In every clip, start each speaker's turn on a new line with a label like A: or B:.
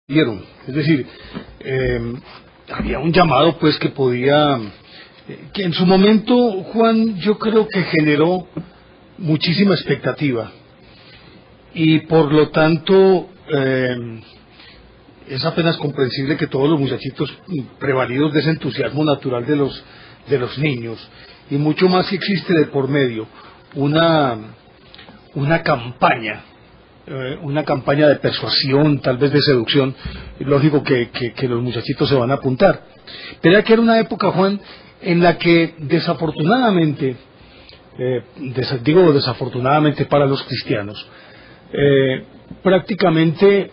A: dieron. Es decir, había un llamado pues que podía, que en su momento, Juan, yo creo que generó muchísima expectativa y por lo tanto es apenas comprensible que todos los muchachitos prevalidos de ese entusiasmo natural de los niños, y mucho más si existe de por medio una campaña de persuasión, tal vez de seducción. Es lógico que los muchachitos se van a apuntar. Pero que era una época, Juan, en la que desafortunadamente, digo desafortunadamente para los cristianos, prácticamente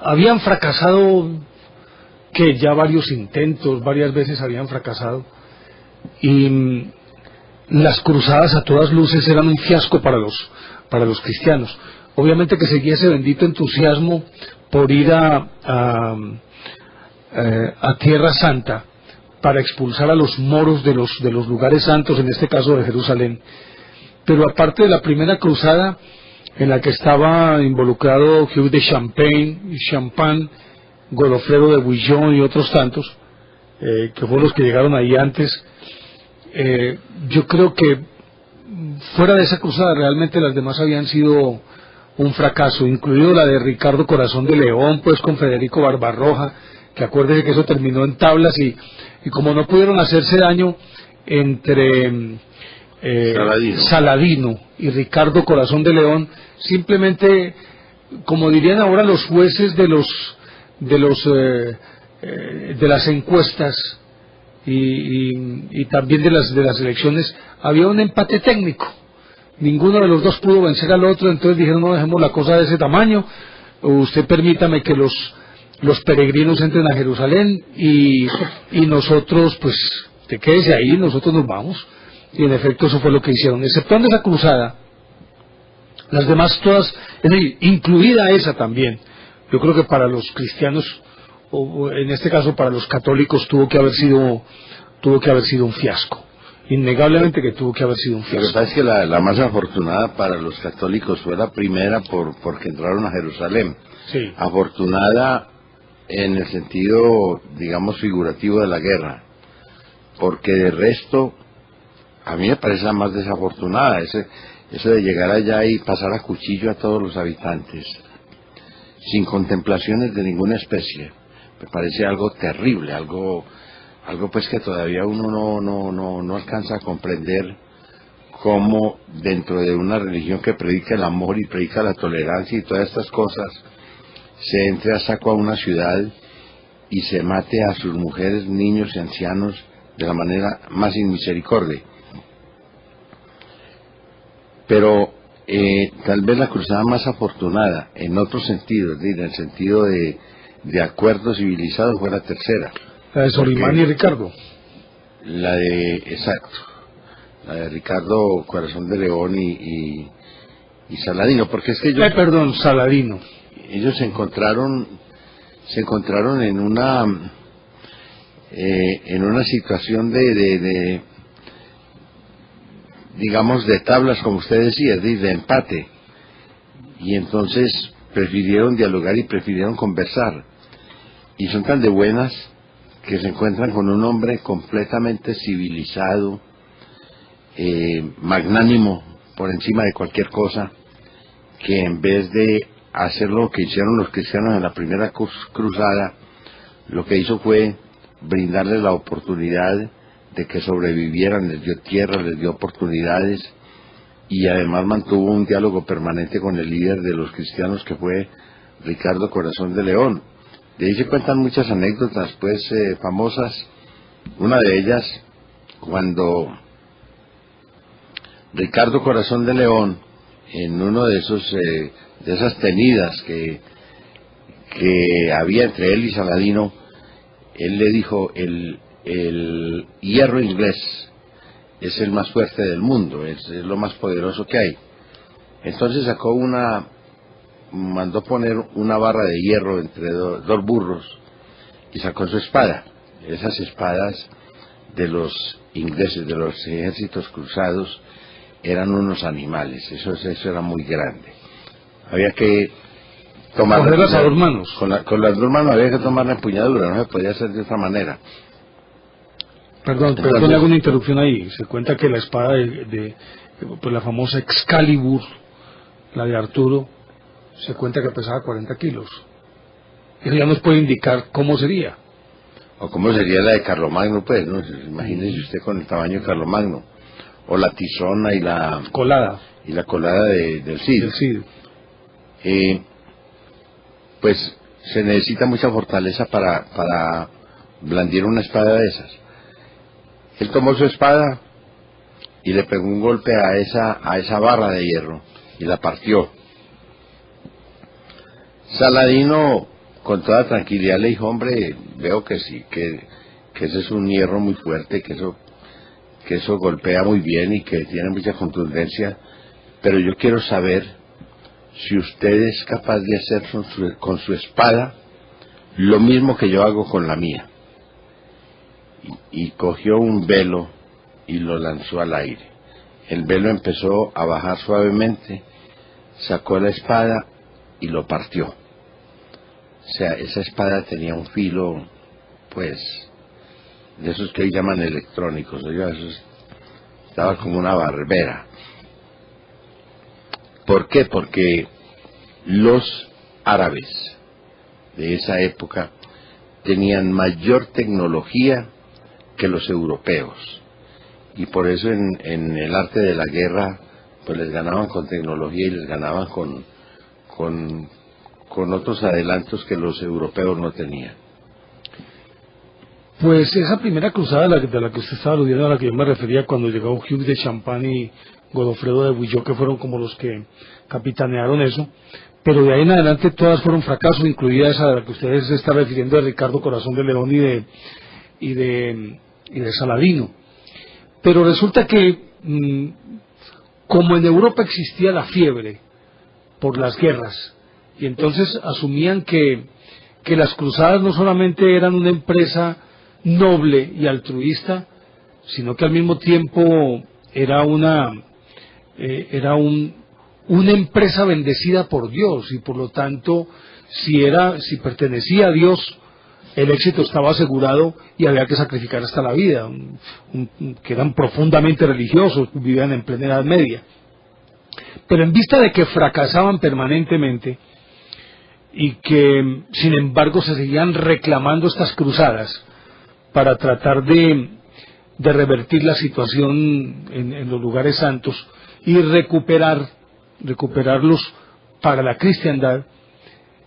A: habían fracasado, que ya varios intentos, varias veces habían fracasado, y las cruzadas a todas luces eran un fiasco para los cristianos. Obviamente que seguía ese bendito entusiasmo por ir a Tierra Santa para expulsar a los moros de los lugares santos, en este caso de Jerusalén. Pero aparte de la primera cruzada, en la que estaba involucrado Hugh de Champagne, Godofredo de Bouillon y otros tantos, que fueron los que llegaron ahí antes, yo creo que fuera de esa cruzada realmente las demás habían sido un fracaso, incluido la de Ricardo Corazón de León, pues con Federico Barbarroja, que acuérdese que eso terminó en tablas, y como no pudieron hacerse daño entre Saladino y Ricardo Corazón de León, simplemente, como dirían ahora los jueces de las encuestas y también de las elecciones, había un empate técnico. Ninguno de los dos pudo vencer al otro, entonces dijeron: no dejemos la cosa de ese tamaño, usted permítame que los peregrinos entren a Jerusalén y nosotros, pues, te quédese ahí, nosotros nos vamos. Y en efecto eso fue lo que hicieron, exceptuando esa cruzada. Las demás todas, es decir, incluida esa también, yo creo que para los cristianos, o en este caso para los católicos, tuvo que haber sido un fiasco. Innegablemente que tuvo que haber sido un fiasco.
B: Lo que pasa es que la más afortunada para los católicos fue la primera porque entraron a Jerusalén.
A: Sí.
B: Afortunada en el sentido, digamos, figurativo de la guerra, porque de resto a mí me parece la más desafortunada, eso de llegar allá y pasar a cuchillo a todos los habitantes, sin contemplaciones de ninguna especie. Me parece algo terrible, algo pues que todavía uno no alcanza a comprender cómo dentro de una religión que predica el amor y predica la tolerancia y todas estas cosas, se entre a saco a una ciudad y se mate a sus mujeres, niños y ancianos de la manera más inmisericordia. Pero tal vez la cruzada más afortunada en otros sentidos, en el sentido de acuerdo civilizado, fue la tercera.
A: La de Solimán y Ricardo.
B: Exacto. La de Ricardo Corazón de León y Saladino, porque es que ellos...
A: perdón, Saladino.
B: Ellos se encontraron en una situación digamos, de tablas, como usted decía, de empate, y entonces prefirieron dialogar y prefirieron conversar, y son tan de buenas que se encuentran con un hombre completamente civilizado, magnánimo por encima de cualquier cosa, que en vez de hacer lo que hicieron los cristianos en la primera cruzada, lo que hizo fue brindarles la oportunidad de que sobrevivieran, les dio tierra, les dio oportunidades, y además mantuvo un diálogo permanente con el líder de los cristianos, que fue Ricardo Corazón de León. De ahí se cuentan muchas anécdotas pues famosas. Una de ellas, cuando Ricardo Corazón de León, en uno de esas tenidas que había entre él y Saladino, él le dijo: el hierro inglés es el más fuerte del mundo, es lo más poderoso que hay. Entonces mandó poner una barra de hierro entre dos burros y sacó su espada. Esas espadas de los ingleses, de los ejércitos cruzados, eran unos animales, eso era muy grande. Había que
A: cogerlas a dos manos.
B: Con las dos manos había que tomar la empuñadura, no se podía hacer de otra manera.
A: Perdón, le hago una interrupción ahí. Se cuenta que la espada pues la famosa Excalibur, la de Arturo, se cuenta que pesaba 40 kilos. Eso ya nos puede indicar cómo sería.
B: O cómo sería la de Carlomagno, pues, ¿no? Imagínese usted con el tamaño de Carlomagno. O la tizona y la
A: colada.
B: Y la colada del Cid.
A: Del Cid.
B: Pues se necesita mucha fortaleza para blandir una espada de esas. Él tomó su espada y le pegó un golpe a esa barra de hierro y la partió. Saladino con toda tranquilidad le dijo: hombre, veo que sí, que ese es un hierro muy fuerte, que eso golpea muy bien y que tiene mucha contundencia, pero yo quiero saber si usted es capaz de hacer con su espada lo mismo que yo hago con la mía. Y cogió un velo y lo lanzó al aire. El velo empezó a bajar suavemente, sacó la espada y lo partió. O sea, esa espada tenía un filo, pues, de esos que hoy llaman electrónicos, ¿no? Estaba como una barbera. ¿Por qué? Porque los árabes de esa época tenían mayor tecnología que los europeos, y por eso en el arte de la guerra pues les ganaban con tecnología y les ganaban con otros adelantos que los europeos no tenían.
A: Pues esa primera cruzada de la que usted estaba aludiendo, a la que yo me refería, cuando llegó Hugh de Champagne y Godofredo de Bouillon, que fueron como los que capitanearon eso, pero de ahí en adelante todas fueron fracasos, incluida esa de la que ustedes se están refiriendo, de Ricardo Corazón de León y de Saladino. Pero resulta que como en Europa existía la fiebre por las guerras, y entonces asumían que las cruzadas no solamente eran una empresa noble y altruista, sino que al mismo tiempo era una empresa bendecida por Dios, y por lo tanto si pertenecía a Dios, el éxito estaba asegurado y había que sacrificar hasta la vida, que eran profundamente religiosos, vivían en plena Edad Media. Pero en vista de que fracasaban permanentemente y que sin embargo se seguían reclamando estas cruzadas para tratar de revertir la situación en los lugares santos y recuperarlos para la cristiandad,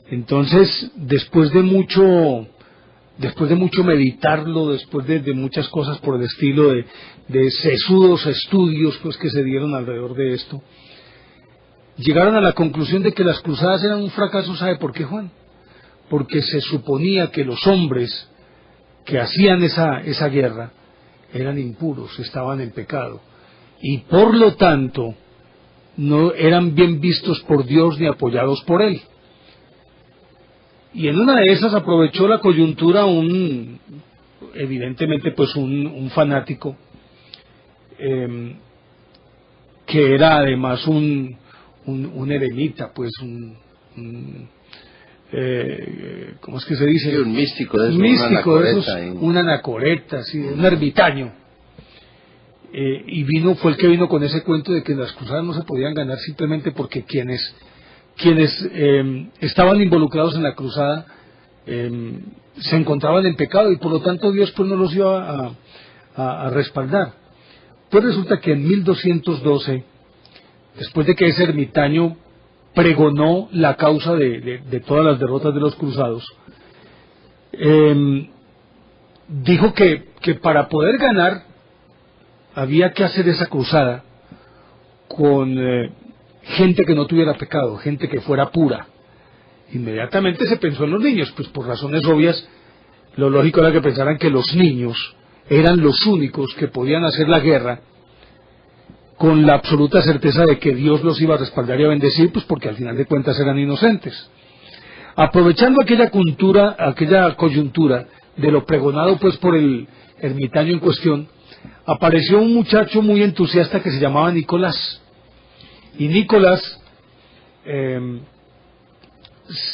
A: entonces después de mucho meditarlo, después de muchas cosas por el estilo, de sesudos estudios pues que se dieron alrededor de esto, llegaron a la conclusión de que las cruzadas eran un fracaso. ¿Sabe por qué, Juan? Porque se suponía que los hombres que hacían esa guerra eran impuros, estaban en pecado, y por lo tanto no eran bien vistos por Dios ni apoyados por Él. Y en una de esas aprovechó la coyuntura evidentemente pues un fanático, que era además un eremita, pues ¿cómo es que se dice?
B: Sí, un místico de
A: esos, un anacoreta, sí, un ermitaño. Y fue el que vino con ese cuento de que las cruzadas no se podían ganar simplemente porque quienes estaban involucrados en la cruzada se encontraban en pecado, y por lo tanto Dios pues no los iba a respaldar. Pues resulta que en 1212, después de que ese ermitaño pregonó la causa de todas las derrotas de los cruzados, dijo que para poder ganar había que hacer esa cruzada con gente que no tuviera pecado, gente que fuera pura. Inmediatamente se pensó en los niños, pues por razones obvias, lo lógico era que pensaran que los niños eran los únicos que podían hacer la guerra con la absoluta certeza de que Dios los iba a respaldar y a bendecir, pues porque al final de cuentas eran inocentes. Aprovechando aquella coyuntura de lo pregonado pues por el ermitaño en cuestión, apareció un muchacho muy entusiasta que se llamaba Nicolás. Y Nicolás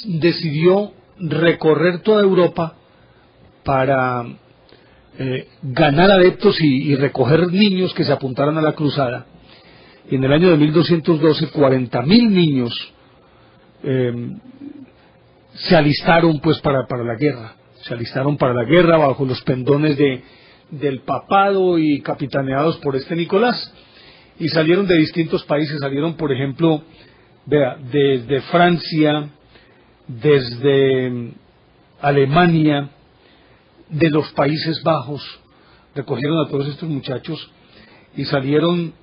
A: decidió recorrer toda Europa para ganar adeptos y recoger niños que se apuntaran a la cruzada. Y en el año de 1212, 40.000 niños se alistaron pues para la guerra. Se alistaron para la guerra bajo los pendones del papado y capitaneados por este Nicolás. Y salieron de distintos países. Salieron, por ejemplo, vea, desde Francia, desde Alemania, de los Países Bajos. Recogieron a todos estos muchachos y salieron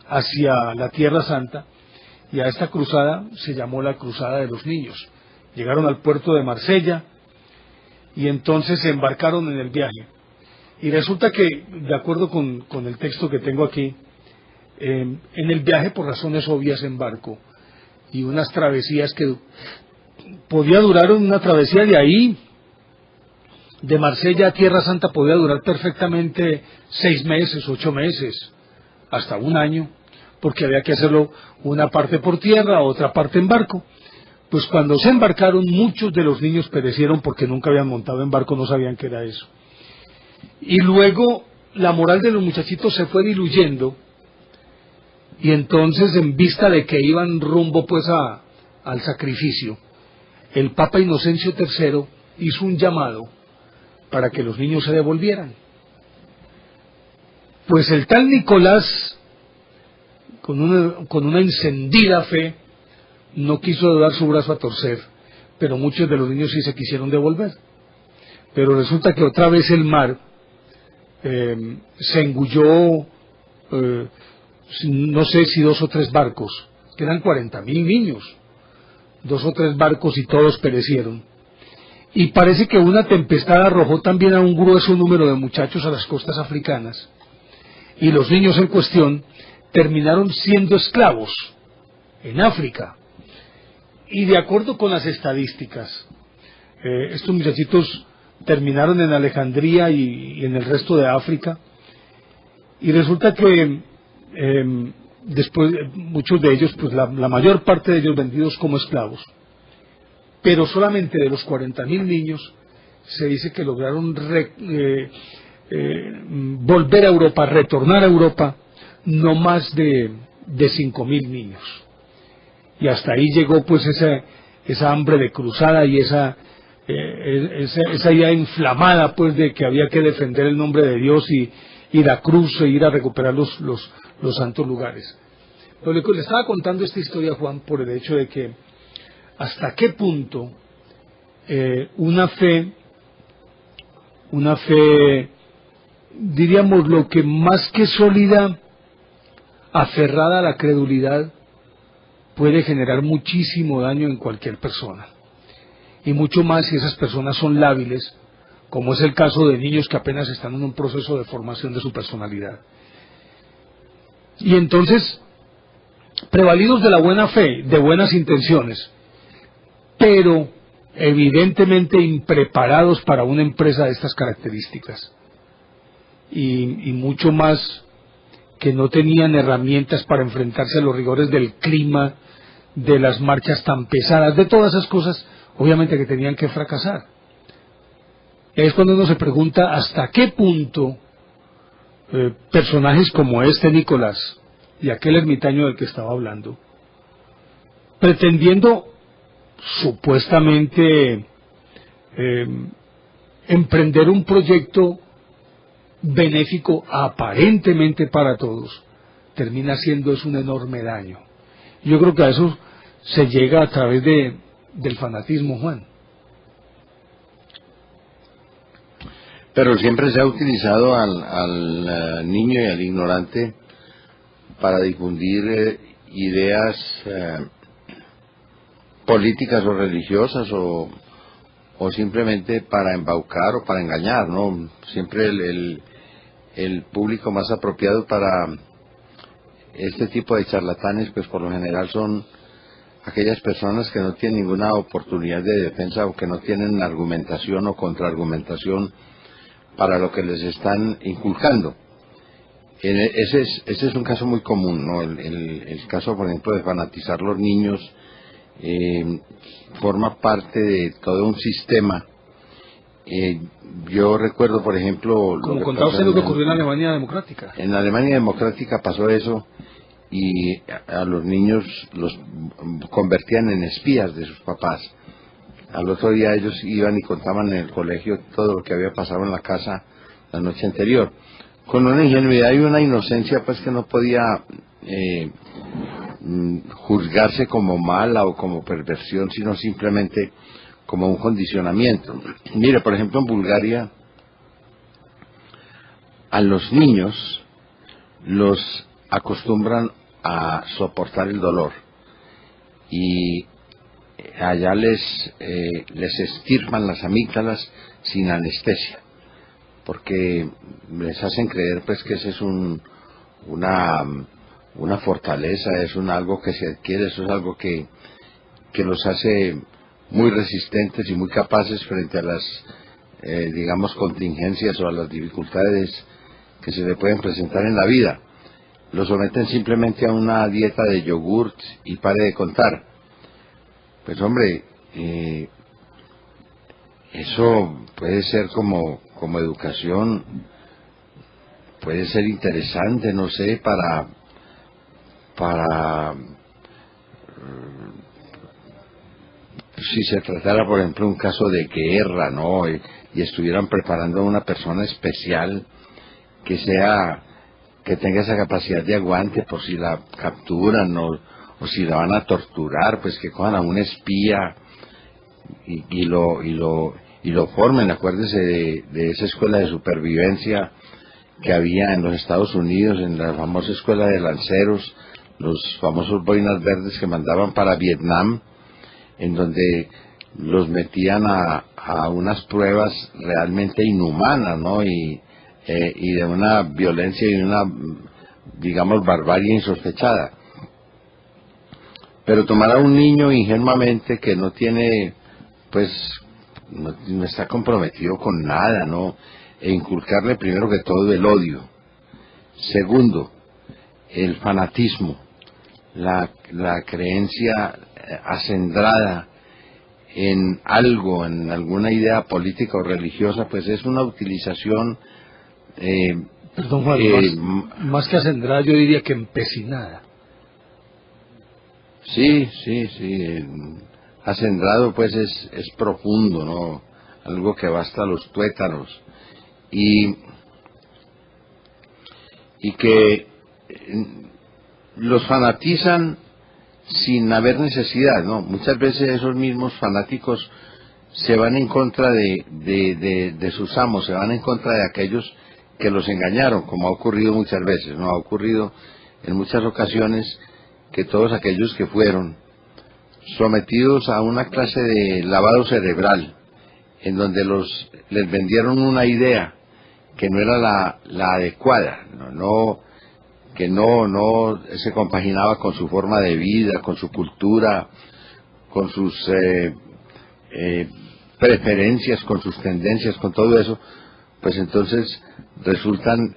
A: hacia la Tierra Santa, y a esta cruzada se llamó la Cruzada de los Niños. Llegaron al puerto de Marsella y entonces se embarcaron en el viaje. Y resulta que, de acuerdo con el texto que tengo aquí, en el viaje, por razones obvias en barco, y unas travesías que podía durar, una travesía de ahí, de Marsella a Tierra Santa, podía durar perfectamente 6 meses, 8 meses, hasta un año, porque había que hacerlo una parte por tierra, otra parte en barco. Pues cuando se embarcaron, muchos de los niños perecieron porque nunca habían montado en barco, no sabían qué era eso. Y luego la moral de los muchachitos se fue diluyendo, y entonces, en vista de que iban rumbo pues al sacrificio, el Papa Inocencio III hizo un llamado para que los niños se devolvieran. Pues el tal Nicolás, con una encendida fe, no quiso dar su brazo a torcer, pero muchos de los niños sí se quisieron devolver. Pero resulta que otra vez el mar se engulló, no sé si 2 o 3 barcos, que eran 40.000 niños, 2 o 3 barcos, y todos perecieron. Y parece que una tempestad arrojó también a un grueso número de muchachos a las costas africanas, y los niños en cuestión terminaron siendo esclavos en África. Y de acuerdo con las estadísticas, estos muchachitos terminaron en Alejandría y en el resto de África, y resulta que después muchos de ellos, pues la mayor parte de ellos vendidos como esclavos, pero solamente de los 40.000 niños se dice que lograron volver a Europa, retornar a Europa, no más de 5.000 niños. Y hasta ahí llegó pues esa hambre de cruzada y esa idea inflamada pues de que había que defender el nombre de Dios y la cruz, e ir a recuperar los santos lugares. Pero le estaba contando esta historia, Juan, por el hecho de que hasta qué punto una fe, diríamos, lo que más que sólida, aferrada a la credulidad, puede generar muchísimo daño en cualquier persona, y mucho más si esas personas son lábiles, como es el caso de niños que apenas están en un proceso de formación de su personalidad. Y entonces, prevalidos de la buena fe, de buenas intenciones, pero evidentemente impreparados para una empresa de estas características, y mucho más que no tenían herramientas para enfrentarse a los rigores del clima, de las marchas tan pesadas, de todas esas cosas, obviamente que tenían que fracasar. Es cuando uno se pregunta hasta qué punto personajes como este Nicolás y aquel ermitaño del que estaba hablando, pretendiendo supuestamente emprender un proyecto benéfico aparentemente para todos, termina siendo un enorme daño. Yo creo que a eso se llega a través del fanatismo, Juan.
B: Pero siempre se ha utilizado al niño y al ignorante para difundir ideas políticas o religiosas, o simplemente para embaucar o para engañar, ¿no? Siempre el público más apropiado para este tipo de charlatanes, pues por lo general son aquellas personas que no tienen ninguna oportunidad de defensa, o que no tienen argumentación o contraargumentación para lo que les están inculcando. Ese es un caso muy común, ¿no? El caso, por ejemplo, de fanatizar los niños forma parte de todo un sistema. Yo recuerdo, por ejemplo,
A: como contaba usted lo que ocurrió en la Alemania Democrática.
B: En la Alemania Democrática pasó eso, y a los niños los convertían en espías de sus papás. Al otro día ellos iban y contaban en el colegio todo lo que había pasado en la casa la noche anterior, con una ingenuidad y una inocencia pues que no podía juzgarse como mala o como perversión, sino simplemente como un condicionamiento. Mire, por ejemplo, en Bulgaria a los niños los acostumbran a soportar el dolor, y allá les extirpan las amígdalas sin anestesia, porque les hacen creer pues que ese es una fortaleza, es algo que se adquiere, eso es algo que los hace muy resistentes y muy capaces frente a las digamos contingencias o a las dificultades que se le pueden presentar en la vida. Lo someten simplemente a una dieta de yogurt y pare de contar. Pues hombre, eso puede ser como educación, puede ser interesante, no sé, para si se tratara, por ejemplo, un caso de guerra, ¿no? Y estuvieran preparando a una persona especial que tenga esa capacidad de aguante por si la capturan o si la van a torturar, pues que cojan a un espía y lo formen. Acuérdese de esa escuela de supervivencia que había en los Estados Unidos, en la famosa escuela de lanceros, los famosos boinas verdes que mandaban para Vietnam, en donde los metían a unas pruebas realmente inhumanas, ¿no? Y de una violencia y una, digamos, barbarie insospechada. Pero tomar a un niño ingenuamente que no tiene, pues, no está comprometido con nada, ¿no? E inculcarle primero que todo el odio. Segundo, el fanatismo, la creencia acendrada en algo, en alguna idea política o religiosa, pues es una utilización
A: perdón, Juan, más que acendrada, yo diría que empecinada.
B: Sí, acendrado pues es profundo, ¿no? Algo que va hasta los tuétanos, y que los fanatizan sin haber necesidad, ¿no? Muchas veces esos mismos fanáticos se van en contra de sus amos, se van en contra de aquellos que los engañaron, como ha ocurrido muchas veces, ¿no? Ha ocurrido en muchas ocasiones que todos aquellos que fueron sometidos a una clase de lavado cerebral, en donde les vendieron una idea que no era la adecuada, que no se compaginaba con su forma de vida, con su cultura, con sus preferencias, con sus tendencias, con todo eso, pues entonces resultan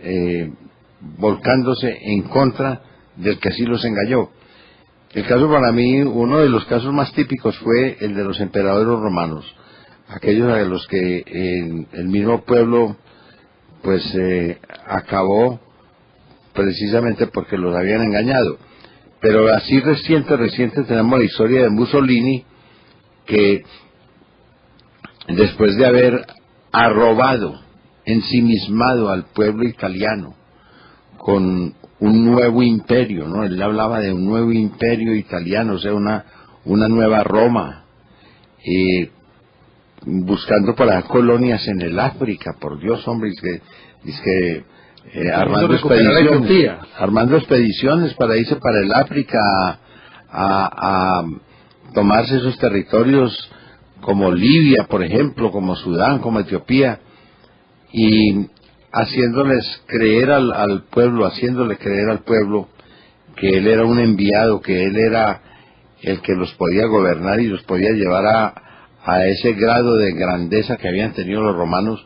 B: volcándose en contra del que así los engañó. El caso para mí, uno de los casos más típicos fue el de los emperadores romanos, aquellos a los que el mismo pueblo pues acabó precisamente porque los habían engañado. Pero así reciente tenemos la historia de Mussolini, que después de haber arrobado, ensimismado al pueblo italiano con un nuevo imperio, ¿no? Él hablaba de un nuevo imperio italiano, o sea, una nueva Roma, buscando para colonias en el África, por Dios, hombre, armando expediciones para irse para el África a tomarse esos territorios como Libia, por ejemplo, como Sudán, como Etiopía, y haciéndole creer al pueblo que él era un enviado, que él era el que los podía gobernar y los podía llevar a ese grado de grandeza que habían tenido los romanos.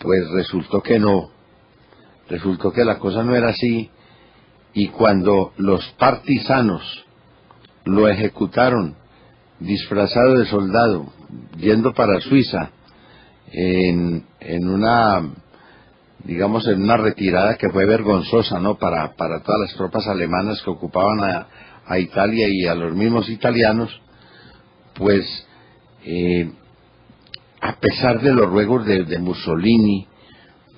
B: Pues resultó que no, resultó que la cosa no era así, y cuando los partisanos lo ejecutaron disfrazado de soldado, yendo para Suiza, en una, digamos, en una retirada que fue vergonzosa, ¿no? Para todas las tropas alemanas que ocupaban a Italia y a los mismos italianos, pues, a pesar de los ruegos de Mussolini,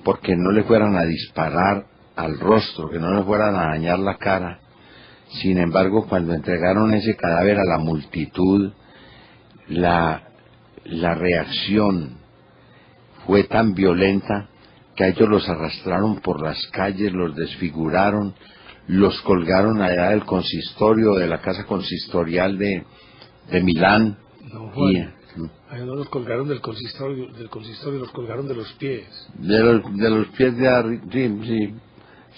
B: porque no le fueran a disparar al rostro, que no le fueran a dañar la cara, sin embargo, cuando entregaron ese cadáver a la multitud, la reacción fue tan violenta que a ellos los arrastraron por las calles, los desfiguraron, los colgaron allá del consistorio, de la casa consistorial de Milán.
A: No, Juan, ahí no los colgaron del consistorio, los colgaron de los pies.
B: De los pies de arriba,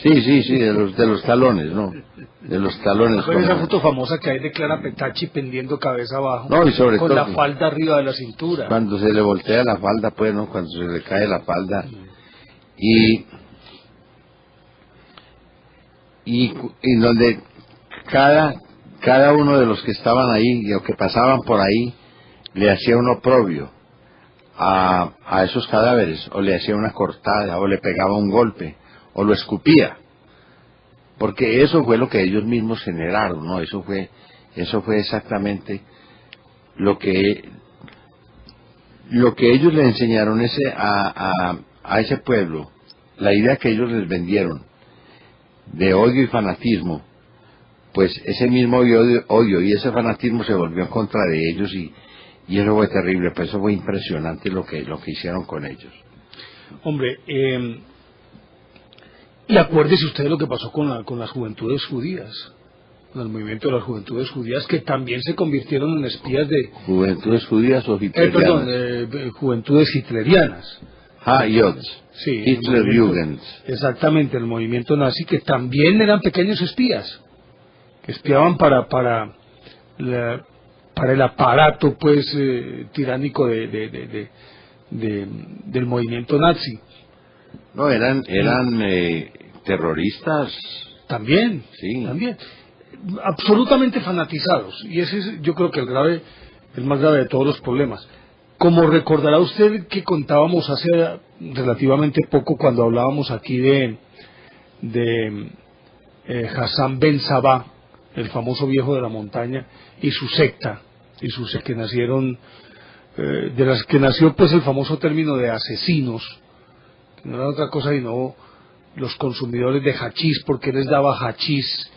B: sí, de los talones, ¿no? De los talones.
A: Con esa foto famosa que hay de Clara Petacci pendiendo cabeza abajo,
B: no, y sobre
A: con
B: todo,
A: la falda arriba de la cintura.
B: Cuando se le voltea la falda, pues, ¿no? Cuando se le cae la falda. Y donde cada uno de los que estaban ahí, o que pasaban por ahí, le hacía un oprobio a esos cadáveres, o le hacía una cortada, o le pegaba un golpe, o lo escupía, porque eso fue lo que ellos mismos generaron, ¿no? Eso fue exactamente lo que ellos le enseñaron a ese pueblo, la idea que ellos les vendieron de odio y fanatismo. Pues ese mismo odio y ese fanatismo se volvió en contra de ellos, y eso fue terrible. Pues eso fue impresionante lo que hicieron con ellos.
A: Hombre, y acuérdese usted de lo que pasó con las juventudes judías, con el movimiento de las juventudes judías, que también se convirtieron en espías de...
B: ¿Juventudes judías o hitlerianas?
A: Juventudes hitlerianas.
B: Jod.
A: Sí,
B: Hitlerjugend.
A: Exactamente, el movimiento nazi, que también eran pequeños espías, que espiaban para el aparato, pues, tiránico del movimiento nazi.
B: No, eran terroristas.
A: También,
B: sí.
A: También. Absolutamente fanatizados. Y ese es, yo creo que el más grave de todos los problemas. Como recordará usted que contábamos hace relativamente poco, cuando hablábamos aquí de Hassan Ben Sabah, el famoso viejo de la montaña, y su secta, que nacieron, de las que nació pues el famoso término de asesinos, que no era otra cosa sino los consumidores de hachís, porque les daba hachís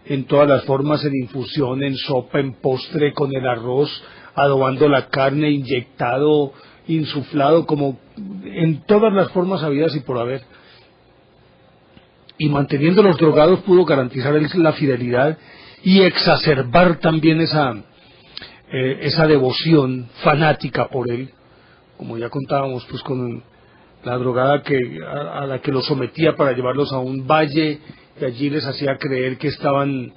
A: en todas las formas, en infusión, en sopa, en postre, con el arroz, adobando la carne, inyectado, insuflado, como en todas las formas habidas y por haber. Y manteniendo los drogados pudo garantizar la fidelidad y exacerbar también esa devoción fanática por él, como ya contábamos pues con la drogada a la que los sometía para llevarlos a un valle, y allí les hacía creer que estaban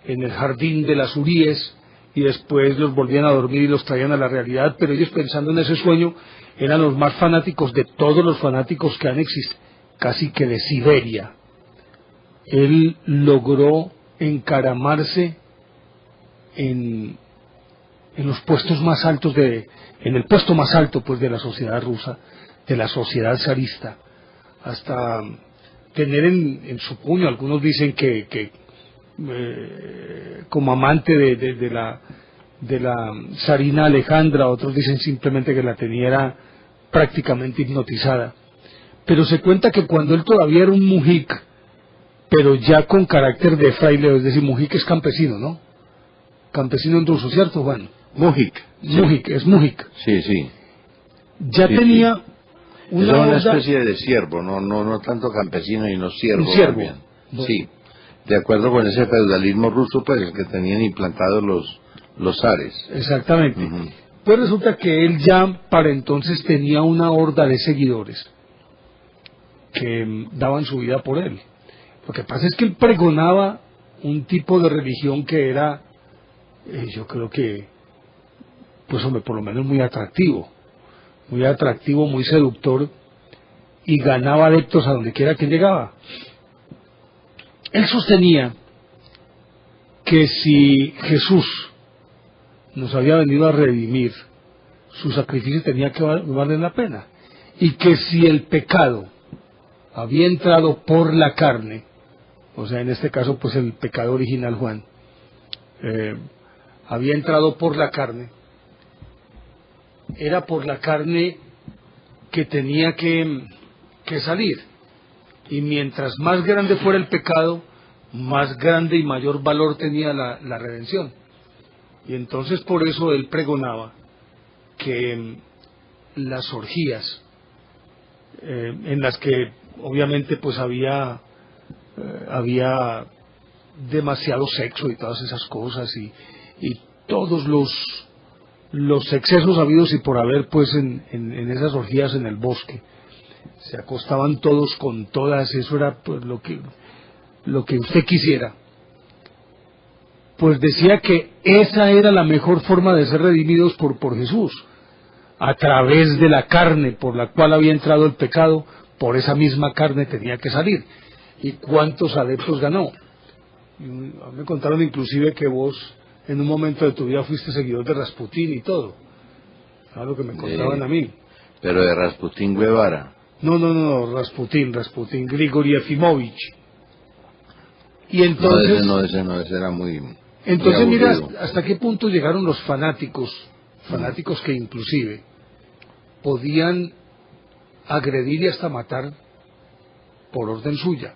A: en el jardín de las Uríes, y después los volvían a dormir y los traían a la realidad, pero ellos, pensando en ese sueño, eran los más fanáticos de todos los fanáticos que han existido, casi que de Siberia. Él logró encaramarse en los puestos más altos en el puesto más alto pues de la sociedad rusa, de la sociedad zarista, hasta tener en su puño, algunos dicen que como amante de la zarina Alejandra, otros dicen simplemente que la tenía prácticamente hipnotizada. Pero se cuenta que cuando él todavía era un mujik, pero ya con carácter de fraile, es decir, mujik es campesino, ¿no? Campesino en ruso, ¿cierto, Juan?
B: Mujik.
A: Mujik, es mujik.
B: Sí, sí.
A: Ya sí, tenía
B: sí. Una especie de siervo, no tanto campesino y no siervo.
A: Un siervo.
B: Bueno. Sí, de acuerdo con ese feudalismo ruso, pues, que tenían implantados los zares.
A: Exactamente. Pues resulta que él ya para entonces tenía una horda de seguidores que daban su vida por él. Lo que pasa es que él pregonaba un tipo de religión que era, yo creo que, pues hombre, por lo menos muy atractivo, muy seductor, y ganaba adeptos a donde quiera que llegaba. Él sostenía que si Jesús nos había venido a redimir, su sacrificio tenía que valer la pena. Y que si el pecado había entrado por la carne, o sea, en este caso, pues el pecado original, Juan, había entrado por la carne, era por la carne que tenía que salir. Y mientras más grande fuera el pecado, más grande y mayor valor tenía la redención. Y entonces por eso él pregonaba que las orgías, en las que obviamente pues había demasiado sexo y todas esas cosas, y todos los excesos habidos y por haber pues en esas orgías en el bosque, se acostaban todos con todas, eso era pues lo que usted quisiera. Pues decía que esa era la mejor forma de ser redimidos por Jesús, a través de la carne por la cual había entrado el pecado, por esa misma carne tenía que salir. ¿Y cuántos adeptos ganó? Me contaron inclusive que vos en un momento de tu vida fuiste seguidor de Rasputín y todo. ¿Sabes lo que me contaban a mí?
B: Pero de Rasputín Guevara.
A: No, Rasputín, Grigori Efimovich. Y entonces...
B: No, ese era muy...
A: Entonces mira hasta qué punto llegaron los fanáticos que inclusive podían agredir y hasta matar por orden suya.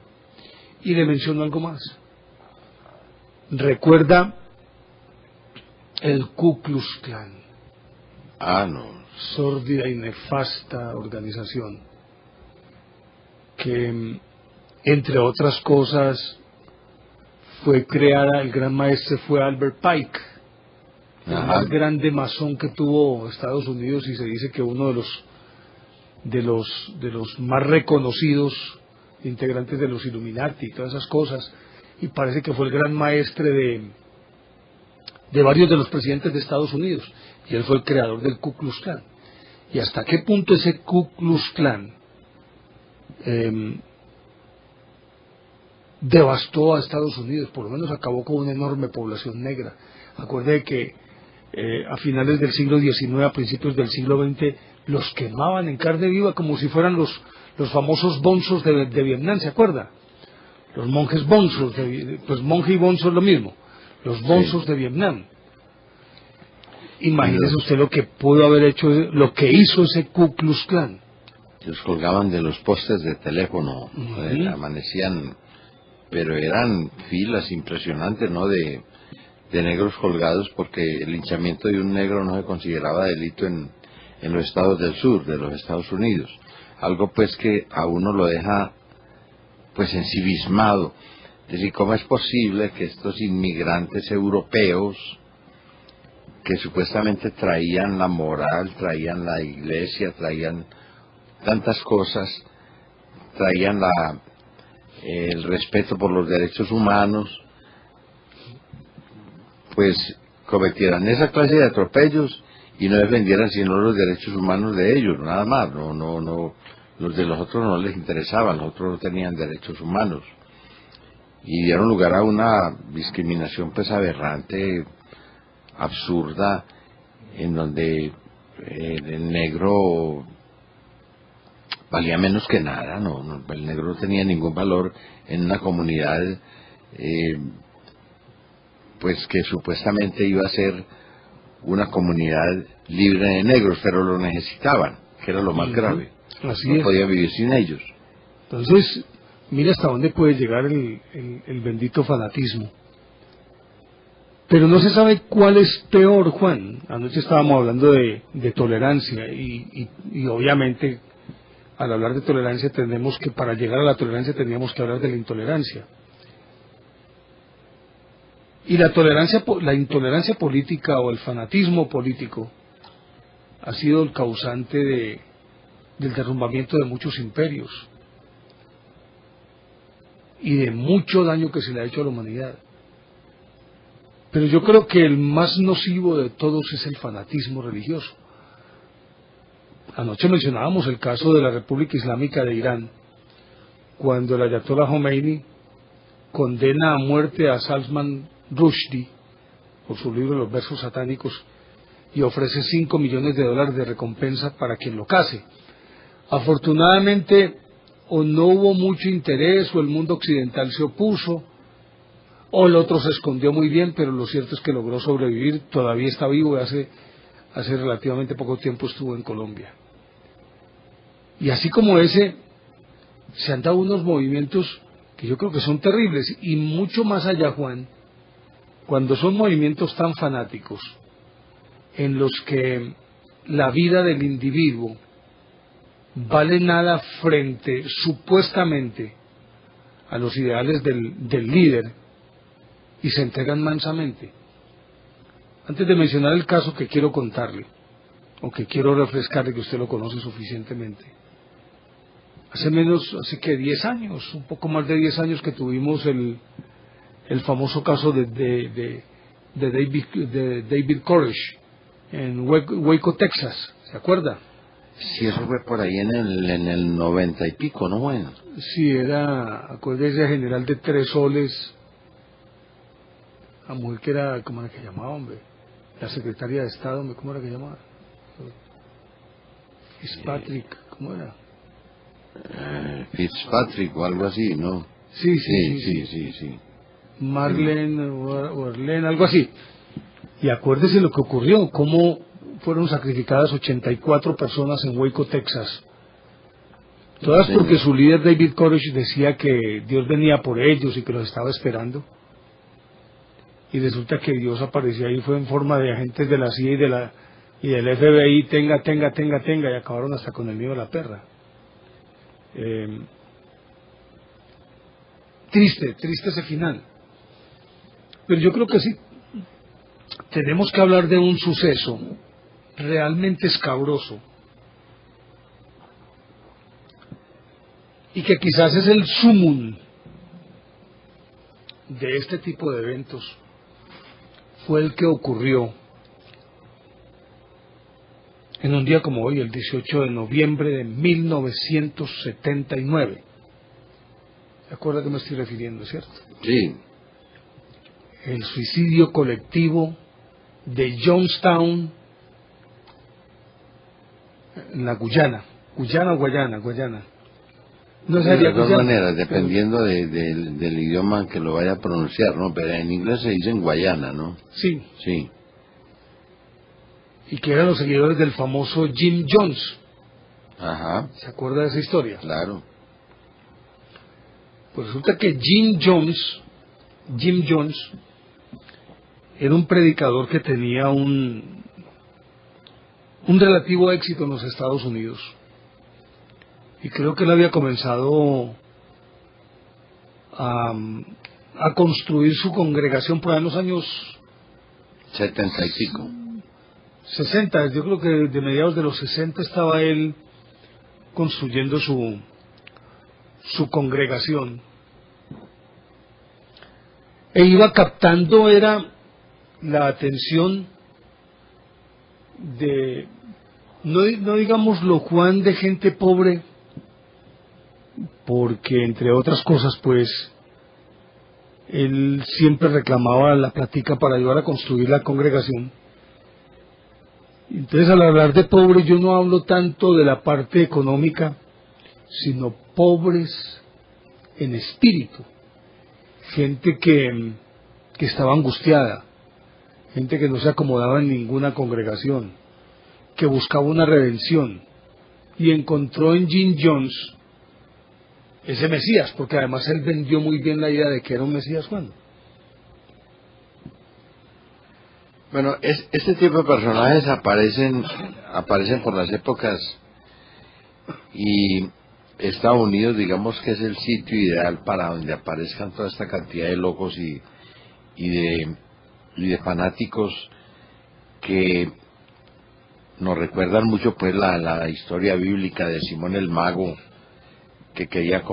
A: Y le menciono algo más. Recuerda el Ku Klux Klan.
B: No.
A: Sórdida y nefasta organización que, entre otras cosas, fue creada, el gran maestre fue Albert Pike, el más grande masón que tuvo Estados Unidos, y se dice que uno de los más reconocidos integrantes de los Illuminati y todas esas cosas, y parece que fue el gran maestre de varios de los presidentes de Estados Unidos, y él fue el creador del Ku Klux Klan. Y hasta qué punto ese Ku Klux Klan devastó a Estados Unidos, por lo menos acabó con una enorme población negra. Acuerde que a finales del siglo XIX, a principios del siglo XX, los quemaban en carne viva como si fueran los famosos bonzos de Vietnam, ¿se acuerda? Los monjes bonzos, pues monje y bonzo es lo mismo, los bonzos de Vietnam. Imagínese usted lo que pudo haber hecho, lo que hizo ese Ku Klux Klan.
B: Los colgaban de los postes de teléfono, amanecían, pero eran filas impresionantes, ¿no?, de negros colgados, porque el linchamiento de un negro no se consideraba delito en los estados del sur de los Estados Unidos. Algo pues que a uno lo deja pues ensimismado. Es decir, ¿cómo es posible que estos inmigrantes europeos, que supuestamente traían la moral, traían la iglesia, traían tantas cosas, traían el respeto por los derechos humanos, pues cometieran esa clase de atropellos y no defendieran sino los derechos humanos de ellos, nada más? No, los de los otros no les interesaban, los otros no tenían derechos humanos, y dieron lugar a una discriminación pues aberrante, absurda, en donde el negro valía menos que nada. El negro no tenía ningún valor en una comunidad pues que supuestamente iba a ser una comunidad libre de negros, pero lo necesitaban, que era lo más grave. No podía vivir sin ellos.
A: Entonces, mira hasta dónde puede llegar el bendito fanatismo. Pero no se sabe cuál es peor, Juan. Anoche estábamos hablando de tolerancia y obviamente al hablar de tolerancia tenemos que, para llegar a la tolerancia teníamos que hablar de la intolerancia. Y la intolerancia política o el fanatismo político ha sido el causante del derrumbamiento de muchos imperios y de mucho daño que se le ha hecho a la humanidad. Pero yo creo que el más nocivo de todos es el fanatismo religioso. Anoche mencionábamos el caso de la República Islámica de Irán, cuando el Ayatollah Khomeini condena a muerte a Salman Rushdie, por su libro Los versos satánicos, y ofrece $5 millones de recompensa para quien lo case. Afortunadamente, o no hubo mucho interés, o el mundo occidental se opuso, o el otro se escondió muy bien, pero lo cierto es que logró sobrevivir, todavía está vivo, y hace relativamente poco tiempo estuvo en Colombia. Y así como ese, se han dado unos movimientos que yo creo que son terribles, y mucho más allá, Juan, cuando son movimientos tan fanáticos, en los que la vida del individuo vale nada frente, supuestamente, a los ideales del líder, y se entregan mansamente. Antes de mencionar el caso que quiero contarle, o que quiero refrescarle, que usted lo conoce suficientemente, hace que 10 años, un poco más de 10 años, que tuvimos el famoso caso de David Koresh en Waco, Texas, ¿se acuerda?
B: Sí, eso fue por ahí en el 90 y pico, ¿no? Bueno.
A: Sí, acuérdese, general de 3 soles, la mujer que era, ¿cómo era que llamaba, hombre? La secretaria de Estado, hombre, ¿cómo era que llamaba? Fitzpatrick, ¿cómo era?
B: Fitzpatrick o algo así, ¿no?
A: Sí. Marlene o Arlene, algo así. Y acuérdese lo que ocurrió, cómo fueron sacrificadas 84 personas en Waco, Texas. Todas porque su líder David Koresh decía que Dios venía por ellos y que los estaba esperando. Y resulta que Dios apareció ahí, fue en forma de agentes de la CIA y del FBI, tenga, y acabaron hasta con el miedo a la perra. Triste ese final. Pero yo creo que sí, tenemos que hablar de un suceso realmente escabroso, y que quizás es el sumum de este tipo de eventos. Fue el que ocurrió en un día como hoy, el 18 de noviembre de 1979. ¿Se acuerda a qué me estoy refiriendo, cierto?
B: Sí.
A: El suicidio colectivo de Johnstown, en la Guyana o Guayana. No sé,
B: de todas maneras, dependiendo del idioma que lo vaya a pronunciar, ¿no? Pero en inglés se dice en Guayana, ¿no?
A: Sí.
B: Sí.
A: Y que eran los seguidores del famoso Jim Jones.
B: Ajá.
A: ¿Se acuerda de esa historia?
B: Claro.
A: Pues resulta que Jim Jones era un predicador que tenía un relativo éxito en los Estados Unidos. Y creo que él había comenzado a construir su congregación por ahí en los años
B: 70 y pico.
A: 60, yo creo que de mediados de los 60 estaba él construyendo su congregación. E iba captando la atención de, no digámoslo, Juan, de gente pobre, porque entre otras cosas, pues, él siempre reclamaba la plática para ayudar a construir la congregación. Entonces, al hablar de pobres, yo no hablo tanto de la parte económica, sino pobres en espíritu. Gente que estaba angustiada, gente que no se acomodaba en ninguna congregación, que buscaba una redención, y encontró en Jim Jones ese Mesías, porque además él vendió muy bien la idea de que era un Mesías, Juan.
B: Bueno, este tipo de personajes aparecen por las épocas, y Estados Unidos, digamos que es el sitio ideal para donde aparezcan toda esta cantidad de locos y de fanáticos que nos recuerdan mucho, pues, la historia bíblica de Simón el Mago, que quería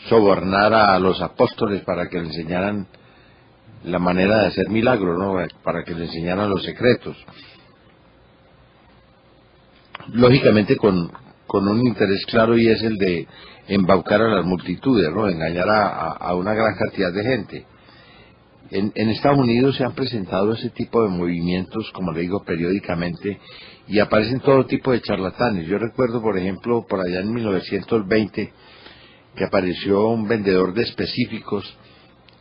B: sobornar a los apóstoles para que le enseñaran la manera de hacer milagros, ¿no? Para que le enseñaran los secretos. Lógicamente con un interés claro, y es el de embaucar a las multitudes, ¿no? Engañar a una gran cantidad de gente. en Estados Unidos se han presentado ese tipo de movimientos, como le digo, periódicamente, y aparecen todo tipo de charlatanes. Yo recuerdo, por ejemplo, por allá en 1920, que apareció un vendedor de específicos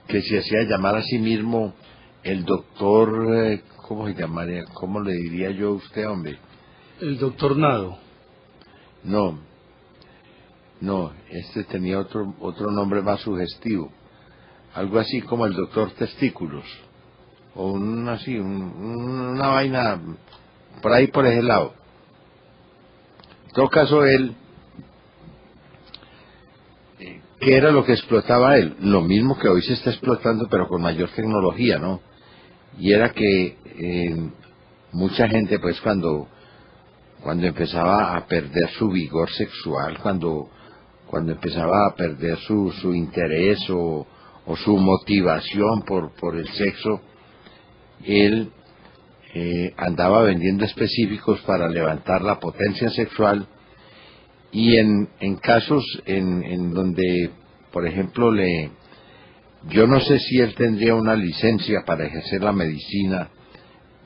B: que se hacía llamar a sí mismo el doctor, ¿cómo se llamaría? ¿Cómo le diría yo a usted, hombre?
A: El doctor Nado.
B: No, este tenía otro nombre más sugestivo. Algo así como el doctor Testículos. O una vaina por ahí, por ese lado. En todo caso, él, ¿qué era lo que explotaba él? Lo mismo que hoy se está explotando, pero con mayor tecnología, ¿no? Y era que mucha gente, pues, cuando empezaba a perder su vigor sexual, cuando empezaba a perder su interés o su motivación por el sexo, él andaba vendiendo específicos para levantar la potencia sexual, y en casos en donde, por ejemplo, yo no sé si él tendría una licencia para ejercer la medicina,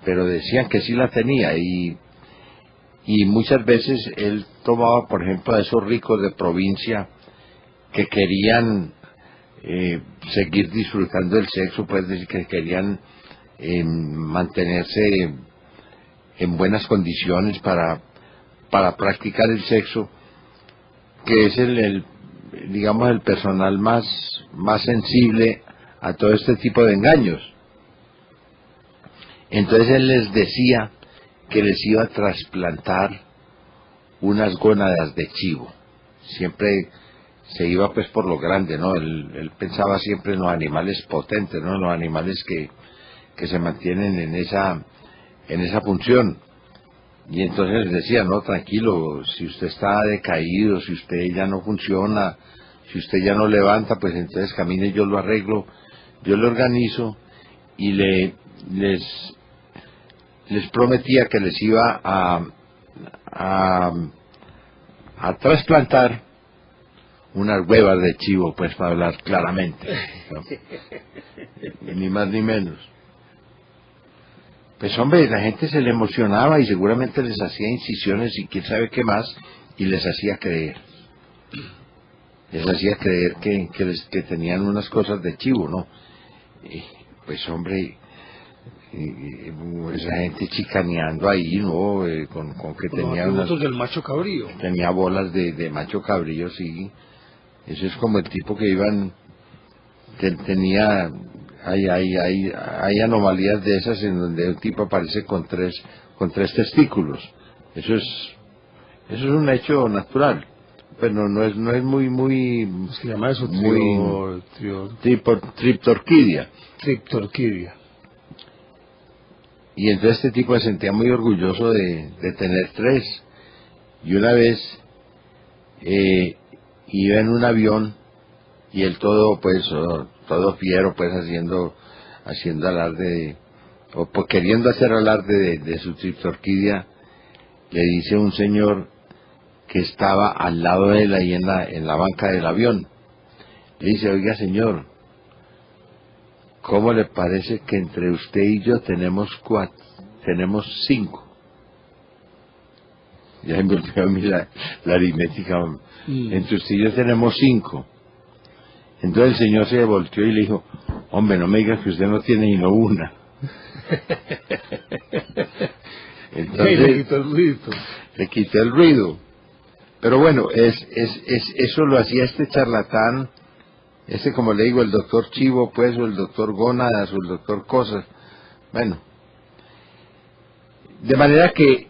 B: pero decían que sí la tenía, y muchas veces él tomaba, por ejemplo, a esos ricos de provincia que querían seguir disfrutando del sexo, pues decir que querían mantenerse en buenas condiciones para practicar el sexo, que es digamos, el personal más sensible a todo este tipo de engaños. Entonces él les decía que les iba a trasplantar unas gónadas de chivo. Siempre se iba pues por lo grande, ¿no? Él pensaba siempre en los animales potentes, ¿no? En los animales que se mantienen en esa función. Y entonces les decía, no, tranquilo, si usted está decaído, si usted ya no funciona, si usted ya no levanta, pues entonces camine, yo lo arreglo, yo lo organizo, y les prometía que les iba a trasplantar unas huevas de chivo, pues, para hablar claramente, ¿no? Ni más ni menos. Pues hombre, la gente se le emocionaba y seguramente les hacía incisiones y quién sabe qué más, y les hacía creer. Les hacía creer que tenían unas cosas de chivo, ¿no? Pues hombre, esa gente chicaneando ahí, ¿no? Con que tenía unas...
A: del macho cabrío.
B: Tenía bolas de macho cabrío, sí. Eso es como el tipo que tenía... Hay anomalías de esas en donde un tipo aparece con tres testículos. Eso es un hecho natural, pero no es muy
A: se llama eso
B: triptorquidia.
A: Triptorquidia.
B: Y entonces este tipo se sentía muy orgulloso de tener tres. Y una vez iba en un avión, y él todo fiero, pues haciendo alarde o pues, queriendo hacer alarde de su triptorquidia, le dice un señor que estaba al lado de él ahí en la banca del avión, le dice: oiga, señor, ¿cómo le parece que entre usted y yo tenemos 5? Ya me volvió a mí la aritmética. Entre usted y yo tenemos 5. Entonces el señor se volteó y le dijo: hombre, no me digas que usted no tiene sino una. Entonces le quitó el ruido. Pero bueno, eso lo hacía este charlatán, como le digo, el doctor Chivo, pues, o el doctor Gónadas, o el doctor Cosas. Bueno, de manera que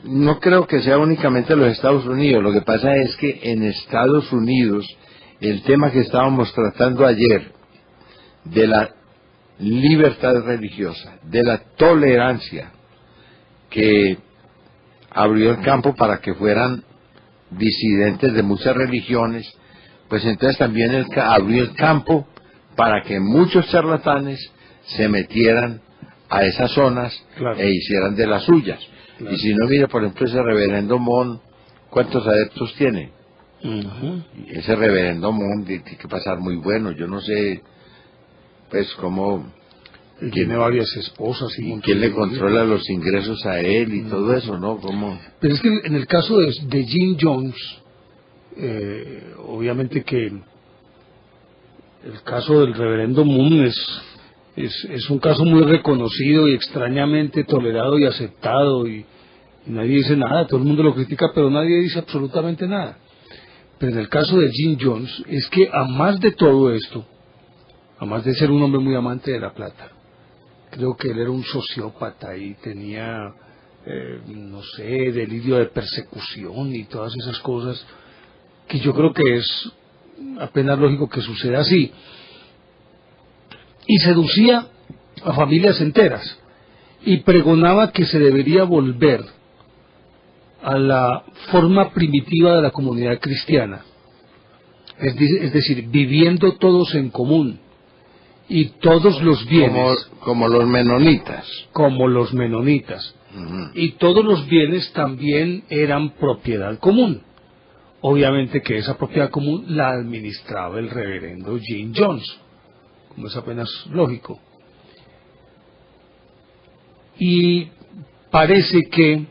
B: no creo que sea únicamente los Estados Unidos. Lo que pasa es que en Estados Unidos, el tema que estábamos tratando ayer, de la libertad religiosa, de la tolerancia, que abrió el campo para que fueran disidentes de muchas religiones, pues entonces también abrió el campo para que muchos charlatanes se metieran a esas zonas, claro, e hicieran de las suyas. Claro. Y si no, mire, por ejemplo, ese reverendo Mon, ¿cuántos adeptos tiene? Ese reverendo Mon tiene que pasar muy bueno. Yo no sé Pues como...
A: Tiene varias esposas y
B: quién le controla los ingresos a él y todo eso, ¿no? ¿Cómo?
A: Pero es que en el caso de Jim Jones, obviamente que el caso del reverendo Moon es un caso muy reconocido y extrañamente tolerado y aceptado, y nadie dice nada, todo el mundo lo critica, pero nadie dice absolutamente nada. Pero en el caso de Jim Jones, es que a más de todo esto, a más de ser un hombre muy amante de la plata, creo que él era un sociópata y tenía, no sé, delirio de persecución y todas esas cosas, que yo creo que es apenas lógico que suceda así. Y seducía a familias enteras y pregonaba que se debería volver a la forma primitiva de la comunidad cristiana, es decir, viviendo todos en común, y todos los bienes,
B: como los menonitas,
A: y todos los bienes también eran propiedad común. Obviamente que esa propiedad común la administraba el reverendo Jim Jones, como es apenas lógico. Y parece que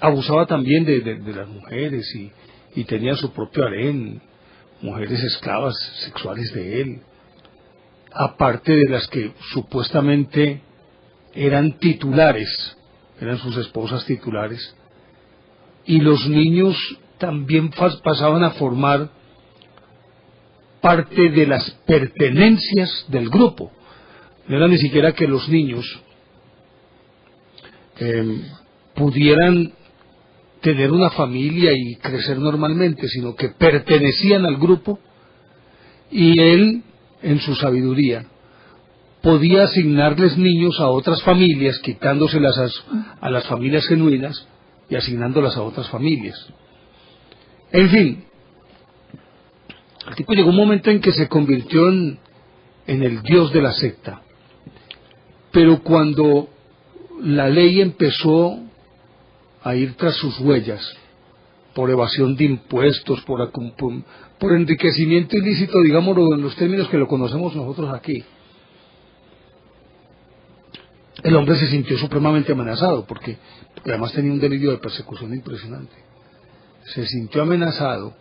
A: abusaba también de las mujeres y tenía su propio harén, mujeres esclavas sexuales de él, aparte de las que supuestamente eran titulares, eran sus esposas titulares, y los niños también pasaban a formar parte de las pertenencias del grupo. No era ni siquiera que los niños pudieran tener una familia y crecer normalmente, sino que pertenecían al grupo, y él, en su sabiduría, podía asignarles niños a otras familias, quitándoselas a las familias genuinas y asignándolas a otras familias. En fin, el tipo llegó un momento en que se convirtió en el dios de la secta, pero cuando la ley empezó a ir tras sus huellas, por evasión de impuestos, por enriquecimiento ilícito, digámoslo en los términos que lo conocemos nosotros aquí, el hombre se sintió supremamente amenazado, porque además tenía un delirio de persecución impresionante. Se sintió amenazado,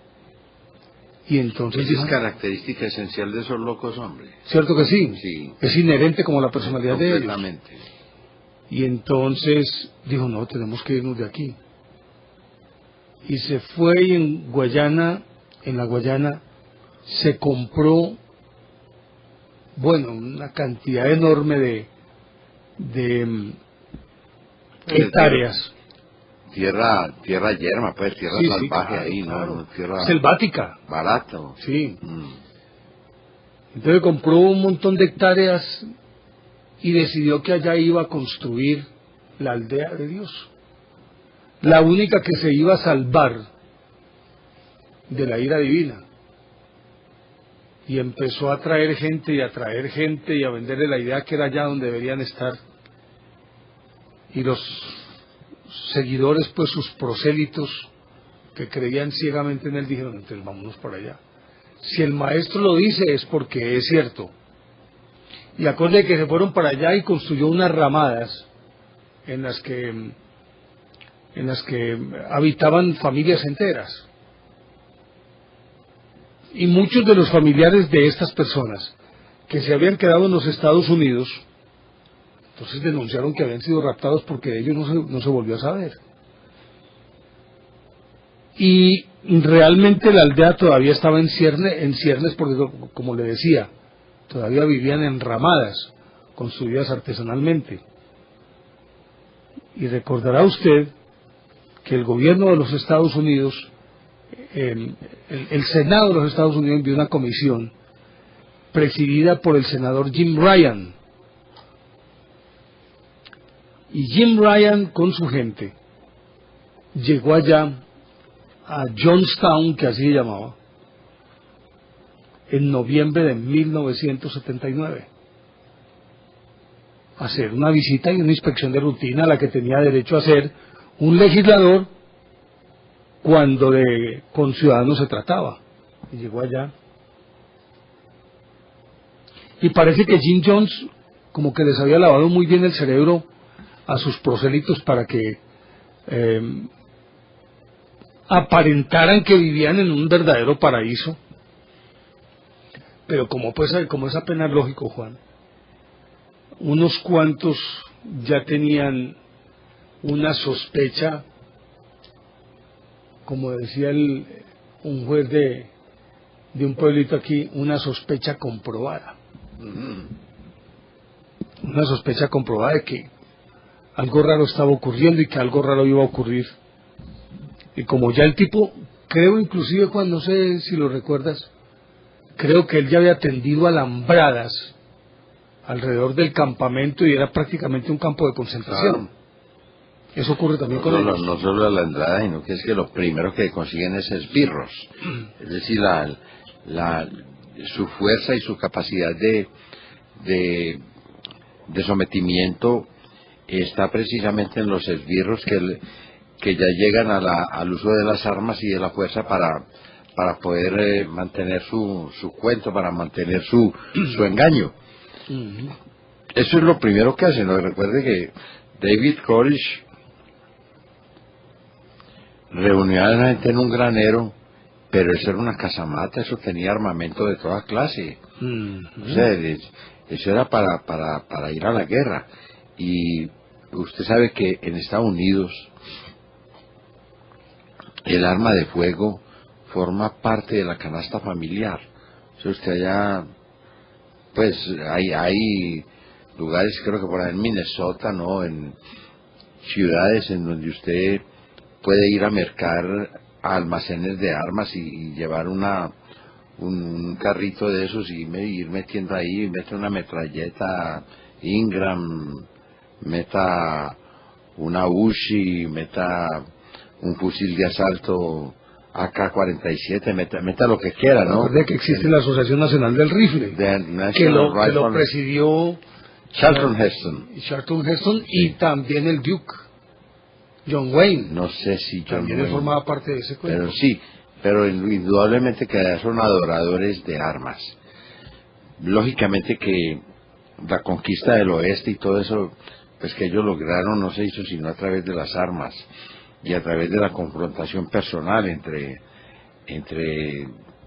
A: y entonces...
B: Esa es característica esencial de esos locos hombres.
A: ¿Cierto que sí?
B: Sí.
A: Es inherente como la personalidad de ellos.
B: Completamente.
A: Y entonces dijo, no, tenemos que irnos de aquí. Y se fue, y en la Guayana, se compró, bueno, una cantidad enorme de hectáreas.
B: Tierra yerma, pues, tierra
A: Sí,
B: salvaje,
A: claro,
B: ahí,
A: claro.
B: ¿no? Tierra
A: Selvática.
B: barato.
A: Sí. Entonces compró un montón de hectáreas y decidió que allá iba a construir la aldea de Dios, la única que se iba a salvar de la ira divina. Y empezó a traer gente y a venderle la idea que era allá donde deberían estar. Y los seguidores, pues sus prosélitos, que creían ciegamente en él, dijeron, entonces vámonos por allá. Si el maestro lo dice es porque es cierto. Y acuérdense que se fueron para allá y construyó unas ramadas en las que habitaban familias enteras. Y muchos de los familiares de estas personas que se habían quedado en los Estados Unidos, entonces denunciaron que habían sido raptados, porque de ellos no se volvió a saber. Y realmente la aldea todavía estaba en ciernes, porque, como le decía, todavía vivían en ramadas construidas artesanalmente. Y recordará usted que el gobierno de los Estados Unidos, el Senado de los Estados Unidos, envió una comisión presidida por el senador Jim Ryan. Y Jim Ryan, con su gente, llegó allá a Johnstown, que así se llamaba, en noviembre de 1979, a hacer una visita y una inspección de rutina a la que tenía derecho a hacer un legislador cuando de conciudadanos se trataba. Y llegó allá Y parece que Jim Jones como que les había lavado muy bien el cerebro a sus prosélitos para que aparentaran que vivían en un verdadero paraíso. Pero como es apenas lógico, Juan, unos cuantos ya tenían una sospecha, como decía un juez de un pueblito aquí, una sospecha comprobada. Una sospecha comprobada de que algo raro estaba ocurriendo y que algo raro iba a ocurrir. Y como ya el tipo, creo inclusive, Juan, no sé si lo recuerdas, creo que él ya había tendido alambradas alrededor del campamento y era prácticamente un campo de concentración. Eso ocurre también con ellos.
B: No solo la entrada, sino que es que lo primero que consiguen es esbirros. Es decir, su fuerza y su capacidad de sometimiento está precisamente en los esbirros que ya llegan al uso de las armas y de la fuerza para poder mantener su cuento, para mantener su engaño. Eso es lo primero que hacen, ¿no? Recuerde que David Koresh reunió a la gente en un granero, pero eso era una casamata, eso tenía armamento de toda clase. O sea, eso era para ir a la guerra. Y usted sabe que en Estados Unidos el arma de fuego forma parte de la canasta familiar. O sea, usted allá, pues hay lugares, creo que por ahí en Minnesota, ¿no? En ciudades en donde usted puede ir a mercar a almacenes de armas y llevar un carrito de esos y ir metiendo ahí, mete una metralleta Ingram, meta una Uzi, meta un fusil de asalto AK-47, meta lo que quiera, ¿no?
A: Recuerde que existe la Asociación Nacional del Rifle, que lo presidió
B: Charlton Heston
A: y también el Duke, John Wayne.
B: No sé si John
A: también
B: Wayne
A: formaba parte de ese cuento.
B: Pero sí, pero indudablemente que son adoradores de armas. Lógicamente que la conquista del oeste y todo eso, pues que ellos lograron, no se hizo sino a través de las armas y a través de la confrontación personal entre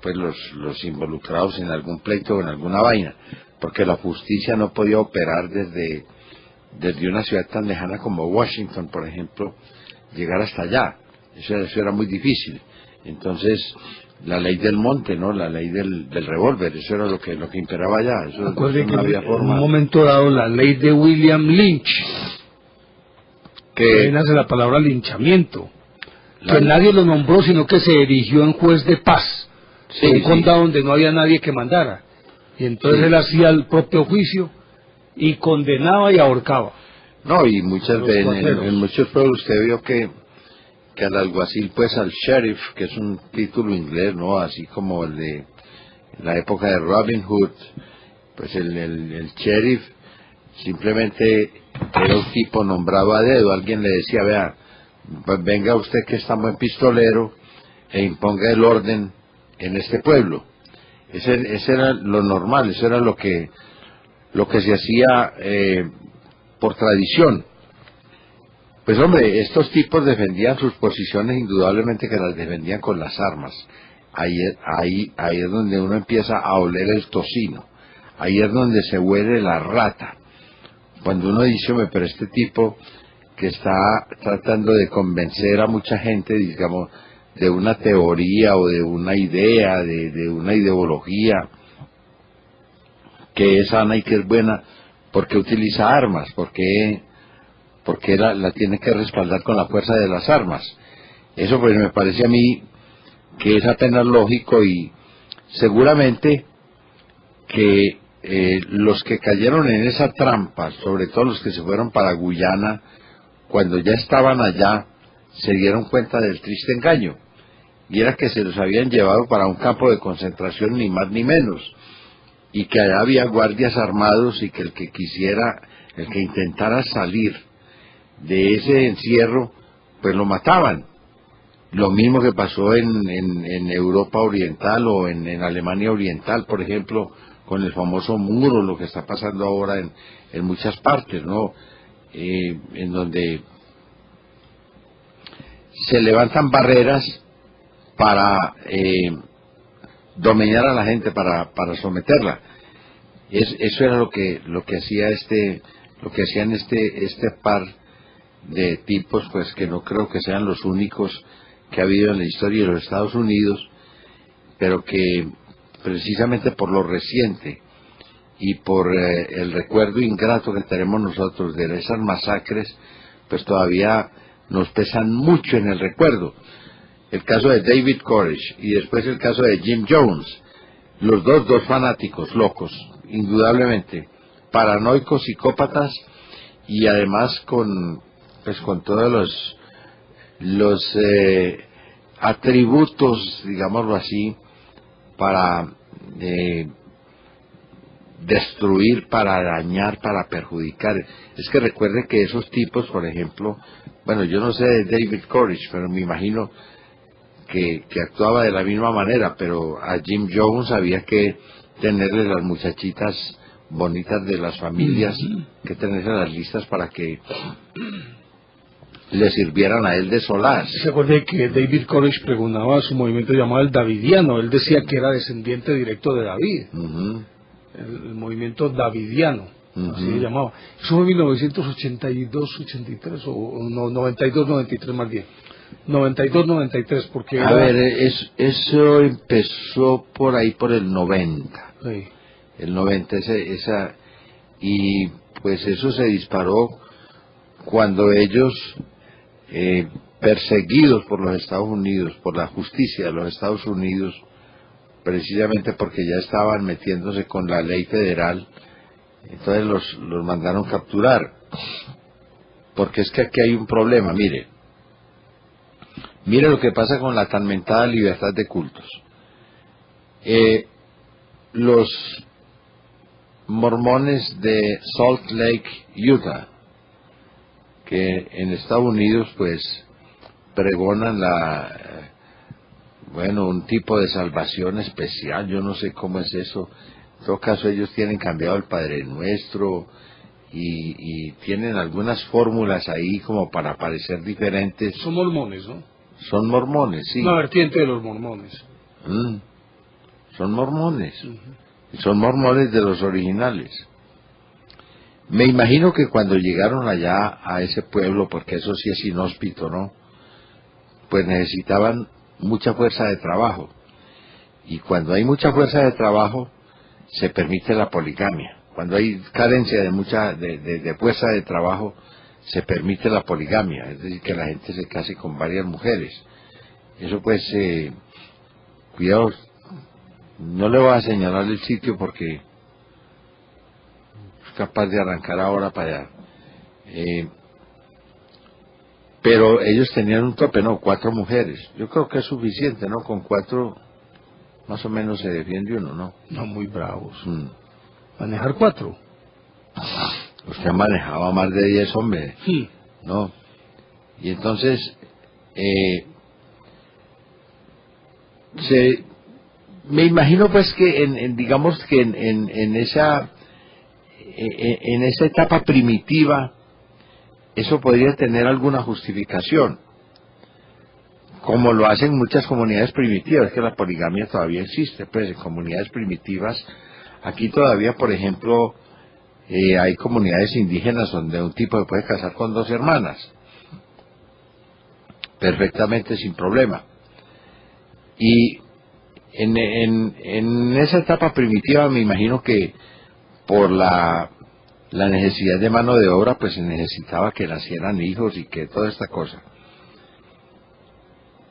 B: pues los involucrados en algún pleito o en alguna vaina, porque la justicia no podía operar desde una ciudad tan lejana como Washington, por ejemplo, llegar hasta allá. Eso era muy difícil. Entonces, la ley del monte, ¿no? La ley del revólver, eso era lo que imperaba allá. Eso no había forma.
A: En un momento dado, la ley de William Lynch, que nace la palabra linchamiento, que nadie lo nombró, sino que se erigió en juez de paz, en un condado donde no había nadie que mandara. Y entonces él hacía el propio juicio y condenaba y ahorcaba.
B: No, y muchas veces en muchos pueblos usted vio que al alguacil, pues al sheriff, que es un título inglés, ¿no? Así como el de la época de Robin Hood, pues el sheriff simplemente era un tipo nombrado a dedo. Alguien le decía, vea, pues venga usted que es tan buen pistolero e imponga el orden en este pueblo. Ese era lo normal, eso era lo que se hacía por tradición. Pues hombre, estos tipos defendían sus posiciones, indudablemente que las defendían con las armas. Ahí es donde uno empieza a oler el tocino, ahí es donde se huele la rata. Cuando uno dice, hombre, pero este tipo que está tratando de convencer a mucha gente, digamos, de una teoría o de una idea, de una ideología que es sana y que es buena, ¿por qué utiliza armas? ¿Por qué la tiene que respaldar con la fuerza de las armas? Eso pues me parece a mí que es apenas lógico, y seguramente que los que cayeron en esa trampa, sobre todo los que se fueron para Guyana, cuando ya estaban allá, se dieron cuenta del triste engaño, y era que se los habían llevado para un campo de concentración, ni más ni menos, y que allá había guardias armados, y que el que intentara salir de ese encierro, pues lo mataban. Lo mismo que pasó en Europa Oriental o en Alemania Oriental, por ejemplo, con el famoso muro, lo que está pasando ahora en muchas partes, ¿no? En donde se levantan barreras para dominar a la gente, para someterla. Eso era lo que hacía lo que hacían este par de tipos, pues que no creo que sean los únicos que ha habido en la historia de los Estados Unidos, pero que precisamente por lo reciente y por el recuerdo ingrato que tenemos nosotros de esas masacres, pues todavía nos pesan mucho en el recuerdo. El caso de David Koresh y después el caso de Jim Jones, los dos fanáticos locos, indudablemente, paranoicos, psicópatas, y además con todos los atributos, digámoslo así, para destruir, para dañar, para perjudicar. Es que recuerde que esos tipos, por ejemplo, bueno, yo no sé de David Koresh, pero me imagino que actuaba de la misma manera, pero a Jim Jones había que tenerle las muchachitas bonitas de las familias, que tenerse las listas para que le sirvieran a él de solaz.
A: Se acuerda que David Koresh pregonaba su movimiento llamado el Davidiano. Él decía que era descendiente directo de David. El movimiento davidiano, así se llamaba. Eso fue en 1982, 83, o no, 92, 93 más bien. 92, 93, porque...
B: A ver, eso empezó por ahí por el 90.
A: Sí.
B: El 90, y pues eso se disparó cuando ellos, perseguidos por los Estados Unidos, por la justicia de los Estados Unidos, precisamente porque ya estaban metiéndose con la ley federal, entonces los mandaron capturar. Porque es que aquí hay un problema, mire lo que pasa con la tan mentada libertad de cultos. Los mormones de Salt Lake, Utah, que en Estados Unidos pues pregonan un tipo de salvación especial, yo no sé cómo es eso. En todo caso ellos tienen cambiado el Padre Nuestro y tienen algunas fórmulas ahí como para parecer diferentes.
A: Son mormones, ¿no?
B: Son mormones, sí.
A: Una vertiente de los mormones.
B: Son mormones. Son mormones de los originales. Me imagino que cuando llegaron allá a ese pueblo, porque eso sí es inhóspito, ¿no? Pues necesitaban mucha fuerza de trabajo. Y cuando hay mucha fuerza de trabajo, se permite la poligamia. Cuando hay carencia de fuerza de trabajo, se permite la poligamia, es decir, que la gente se case con varias mujeres. Eso pues, cuidado, no le voy a señalar el sitio porque es capaz de arrancar ahora para allá. Pero ellos tenían un tope, ¿no? 4 mujeres. Yo creo que es suficiente, ¿no? Con 4 más o menos se defiende uno, ¿no?
A: No, muy bravos. ¿Manejar 4?
B: Usted manejaba más de 10 hombres, ¿no? Y entonces, me imagino pues que digamos que en esa etapa primitiva, eso podría tener alguna justificación, como lo hacen muchas comunidades primitivas, que la poligamia todavía existe, pues en comunidades primitivas, aquí todavía, por ejemplo, hay comunidades indígenas donde un tipo se puede casar con 2 hermanas, perfectamente sin problema. Y en esa etapa primitiva me imagino que por la necesidad de mano de obra, pues se necesitaba que nacieran hijos y que toda esta cosa.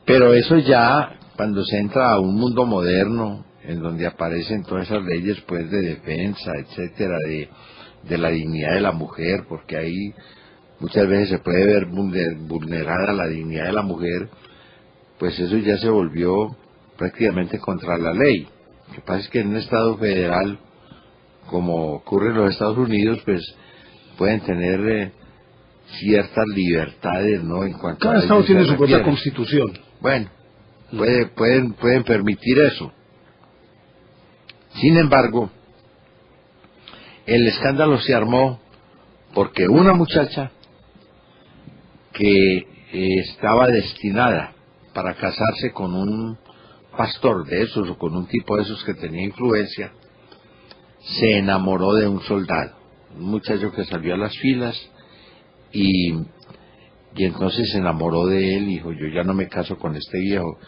B: Pero eso ya, cuando se entra a un mundo moderno, en donde aparecen todas esas leyes pues de defensa, etcétera, de la dignidad de la mujer, porque ahí muchas veces se puede ver vulnerada la dignidad de la mujer, pues eso ya se volvió prácticamente contra la ley. Lo que pasa es que en un estado federal, como ocurre en los Estados Unidos, pues pueden tener ciertas libertades, ¿no? En cuanto
A: cada
B: a
A: estado tiene su propia
B: refiere.
A: constitución.
B: Bueno, pueden permitir eso. Sin embargo, El escándalo se armó porque una muchacha que estaba destinada para casarse con un pastor de esos o con un tipo de esos que tenía influencia, se enamoró de un soldado, un muchacho que salió a las filas y entonces se enamoró de él y dijo, yo ya no me caso con este viejo,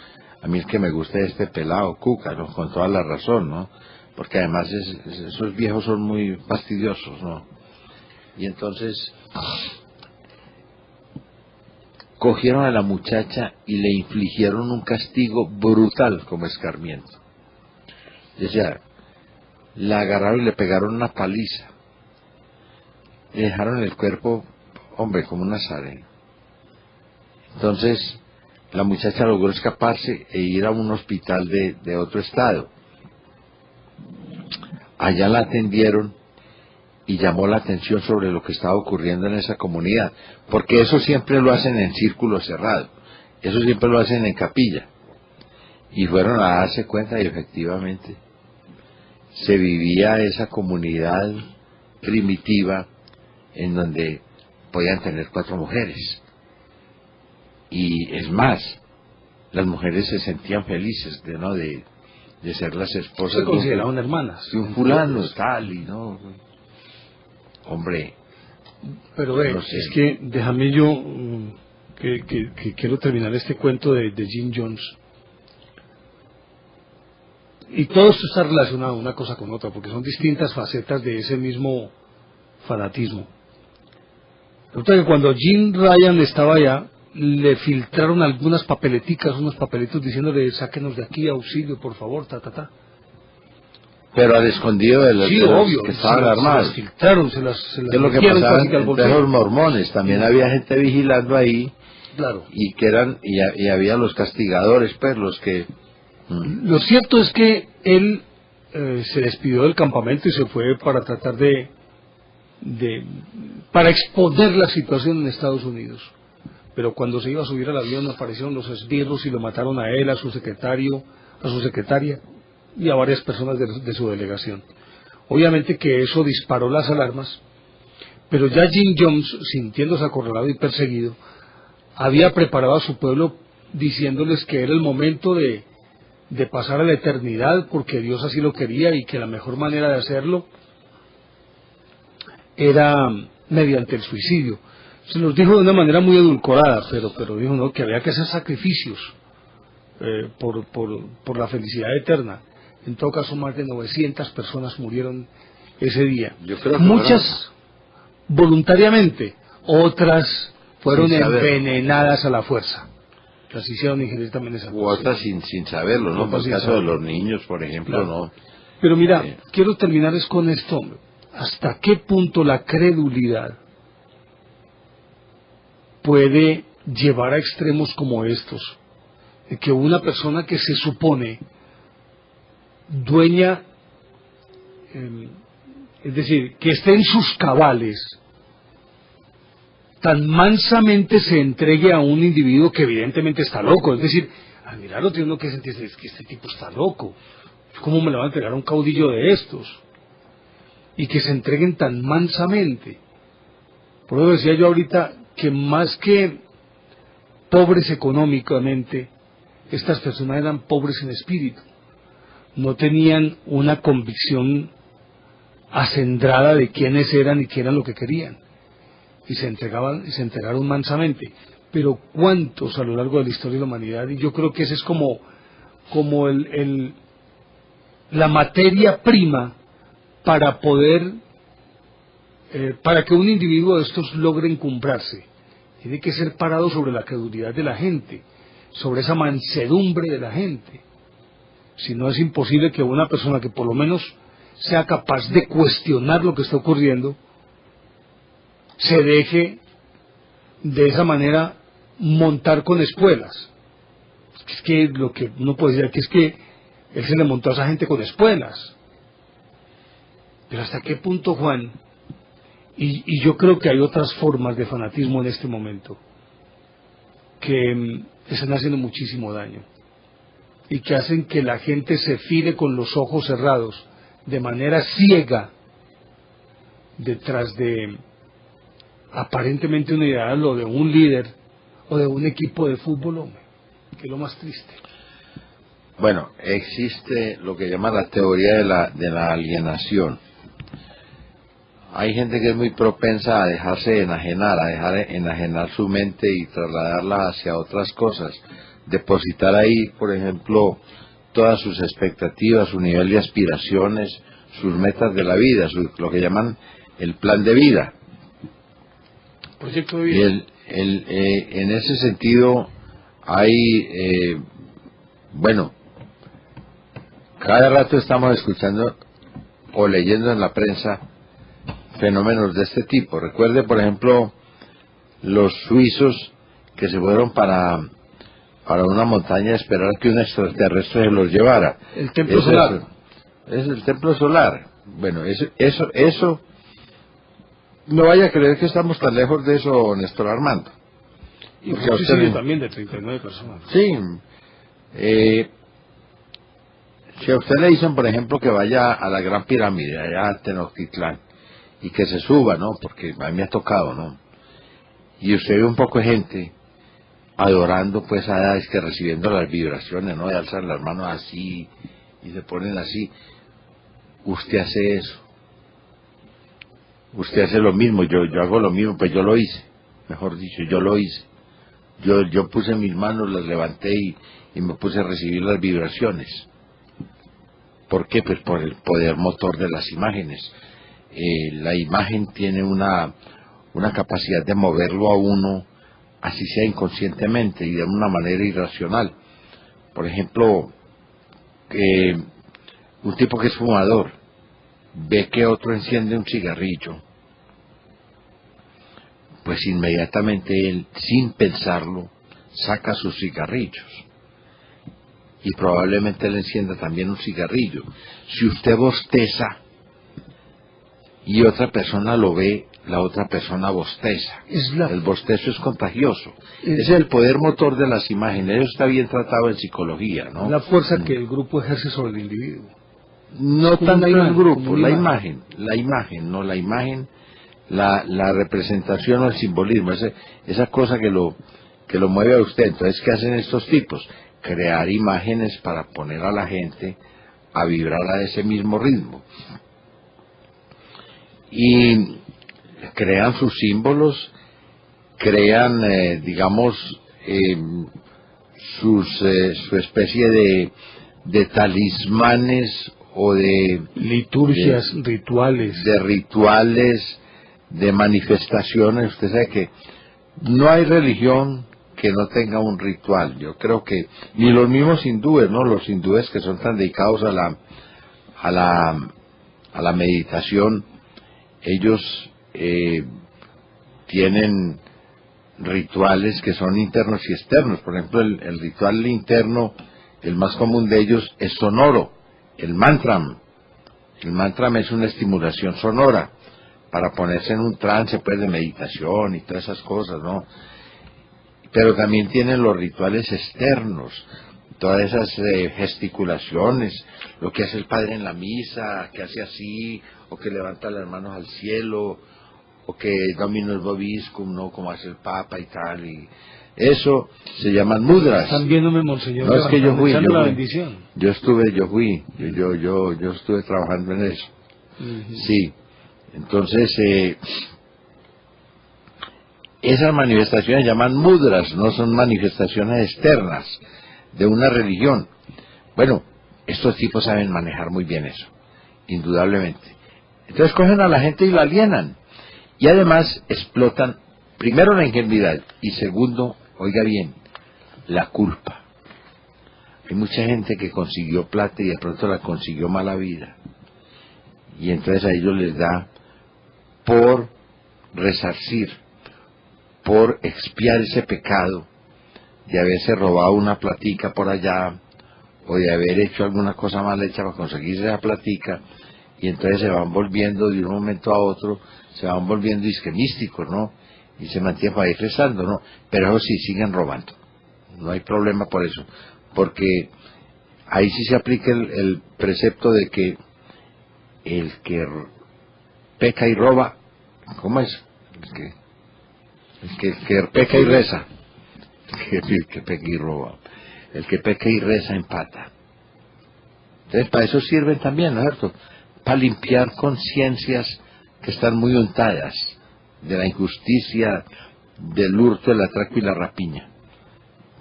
B: a mí es que me gusta este pelado, Cuca, ¿no? Con toda la razón, ¿no? Porque además esos viejos son muy fastidiosos, ¿no? Y entonces cogieron a la muchacha y le infligieron un castigo brutal como escarmiento. O sea, la agarraron y le pegaron una paliza. Le dejaron el cuerpo, hombre, como una sardina. Entonces, la muchacha logró escaparse e ir a un hospital de otro estado. Allá la atendieron y llamó la atención sobre lo que estaba ocurriendo en esa comunidad, porque eso siempre lo hacen en círculo cerrado, eso siempre lo hacen en capilla. Y fueron a darse cuenta y efectivamente se vivía esa comunidad primitiva en donde podían tener 4 mujeres. Y es más, las mujeres se sentían felices de ser las esposas
A: se consideraban hermanas
B: de un fulano tal y no, hombre.
A: Pero no sé. Es que déjame yo que quiero terminar este cuento de Jim Jones, y todo esto está relacionado una cosa con otra porque son distintas facetas de ese mismo fanatismo. Resulta que cuando Jim Ryan estaba allá, le filtraron algunas papeleticas, unos papelitos diciéndole, sáquenos de aquí, auxilio, por favor,
B: Pero al escondido de los,
A: sí,
B: de los
A: obvio,
B: que estaban armados.
A: Se las filtraron, se las
B: es lo que pasaba entre los mormones, también había gente vigilando ahí,
A: claro.
B: Y que eran, y había los castigadores, pues, los que...
A: Lo cierto es que él se despidió del campamento y se fue para tratar para exponer la situación en Estados Unidos. Pero cuando se iba a subir al avión aparecieron los esbirros y lo mataron a él, a su secretario, a su secretaria y a varias personas de su delegación. Obviamente que eso disparó las alarmas, pero ya Jim Jones, sintiéndose acorralado y perseguido, había preparado a su pueblo diciéndoles que era el momento de pasar a la eternidad porque Dios así lo quería y que la mejor manera de hacerlo era mediante el suicidio. Se los dijo de una manera muy edulcorada, pero dijo no, que había que hacer sacrificios por la felicidad eterna. En todo caso, más de 900 personas murieron ese día. Muchas voluntariamente, otras fueron envenenadas a la fuerza. Las hicieron ingerir también esa
B: fuerza. O otras sin saberlo, ¿no? Por el caso de los niños, por ejemplo, claro. No.
A: Pero mira, quiero terminar es con esto. ¿Hasta qué punto la credulidad puede llevar a extremos como estos? De que una persona que se supone dueña, es decir, que esté en sus cabales, tan mansamente se entregue a un individuo que evidentemente está loco. Es decir, al mirarlo tiene uno que sentir, es que este tipo está loco. ¿Cómo me le va a entregar a un caudillo de estos? Y que se entreguen tan mansamente. Por eso decía yo ahorita que más que pobres económicamente, estas personas eran pobres en espíritu. No tenían una convicción acendrada de quiénes eran y qué eran lo que querían. Y se entregaron mansamente. Pero cuántos a lo largo de la historia de la humanidad, y yo creo que ese es como la materia prima para poder, para que un individuo de estos logre encumbrarse. Tiene que ser parado sobre la credulidad de la gente, sobre esa mansedumbre de la gente. Si no, es imposible que una persona que por lo menos sea capaz de cuestionar lo que está ocurriendo, se deje de esa manera montar con espuelas. Es que lo que uno puede decir aquí es que él se le montó a esa gente con espuelas. Pero ¿hasta qué punto, Juan? Y yo creo que hay otras formas de fanatismo en este momento que están haciendo muchísimo daño y que hacen que la gente se fide con los ojos cerrados de manera ciega detrás de aparentemente un ideal o de un líder o de un equipo de fútbol, hombre, que es lo más triste.
B: Bueno, existe lo que llama la teoría de la alienación. Hay gente que es muy propensa a dejarse enajenar, a dejar enajenar su mente y trasladarla hacia otras cosas. Depositar ahí, por ejemplo, todas sus expectativas, su nivel de aspiraciones, sus metas de la vida, lo que llaman el plan de vida.
A: Proyecto de vida.
B: En ese sentido hay, bueno, cada rato estamos escuchando o leyendo en la prensa fenómenos de este tipo. Recuerde, por ejemplo, los suizos que se fueron para una montaña a esperar que un extraterrestre se los llevara.
A: El templo solar.
B: Es el templo solar. Bueno, eso no vaya a creer que estamos tan lejos de eso, Néstor Armando.
A: Y un suicidio también de 39 personas.
B: Sí. Si a usted le dicen, por ejemplo, que vaya a la Gran Pirámide, allá a Tenochtitlán, y que se suba, ¿no? Porque a mí me ha tocado, ¿no? Y usted ve un poco de gente adorando, pues, es que recibiendo las vibraciones, ¿no? Y alzan las manos así, y se ponen así. Usted hace eso. Usted hace lo mismo, yo hago lo mismo, pues yo lo hice. Mejor dicho, yo lo hice. Yo puse mis manos, las levanté y me puse a recibir las vibraciones. ¿Por qué? Pues por el poder motor de las imágenes. La imagen tiene una capacidad de moverlo a uno, así sea inconscientemente y de una manera irracional. Por ejemplo, un tipo que es fumador ve que otro enciende un cigarrillo, pues inmediatamente él, sin pensarlo, saca sus cigarrillos y probablemente él encienda también un cigarrillo. Si usted bosteza y otra persona lo ve, la otra persona bosteza. El bostezo es contagioso. Es el poder motor de las imágenes. Eso está bien tratado en psicología, ¿no?
A: La fuerza que el grupo ejerce sobre el individuo.
B: No tanto el grupo, la imagen, la representación o el simbolismo, esa cosa que lo mueve a usted. Entonces, ¿qué hacen estos tipos? Crear imágenes para poner a la gente a vibrar a ese mismo ritmo. Y crean sus símbolos, crean, digamos, su especie de talismanes o de
A: liturgias, rituales,
B: de manifestaciones. Usted sabe que no hay religión que no tenga un ritual. Yo creo que ni los mismos hindúes, ¿no? Los hindúes que son tan dedicados a la meditación, ellos tienen rituales que son internos y externos. Por ejemplo, el ritual interno, el más común de ellos es sonoro, el mantram. El mantram es una estimulación sonora para ponerse en un trance, pues, de meditación y todas esas cosas, ¿no? Pero también tienen los rituales externos, todas esas gesticulaciones, lo que hace el padre en la misa, que hace así, o que levanta las manos al cielo, o que Dominus Vobiscum, ¿no? Como hace el Papa y tal, y eso se llaman mudras.
A: Están viéndome, monseñor.
B: No, es que yo fui,
A: yo
B: estuve trabajando en eso.
A: Uh-huh.
B: Sí, entonces esas manifestaciones se llaman mudras, no son manifestaciones externas de una religión. Bueno, estos tipos saben manejar muy bien eso, indudablemente. Entonces cogen a la gente y la alienan. Y además explotan, primero, la ingenuidad y segundo, oiga bien, la culpa. Hay mucha gente que consiguió plata y de pronto la consiguió mala vida. Y entonces a ellos les da por resarcir, por expiar ese pecado de haberse robado una platica por allá o de haber hecho alguna cosa mal hecha para conseguirse esa platica, y entonces se van volviendo de un momento a otro, se van volviendo místicos, ¿no? Y se mantienen para ir rezando, ¿no? Pero eso sí, siguen robando. No hay problema por eso, porque ahí sí se aplica el precepto de que el que peca y roba, ¿cómo es? El que peca y reza. El que peca y roba. El que peca y reza empata. Entonces, para eso sirven también, ¿no es cierto? Para limpiar conciencias que están muy untadas de la injusticia, del hurto, el atraco y la rapiña.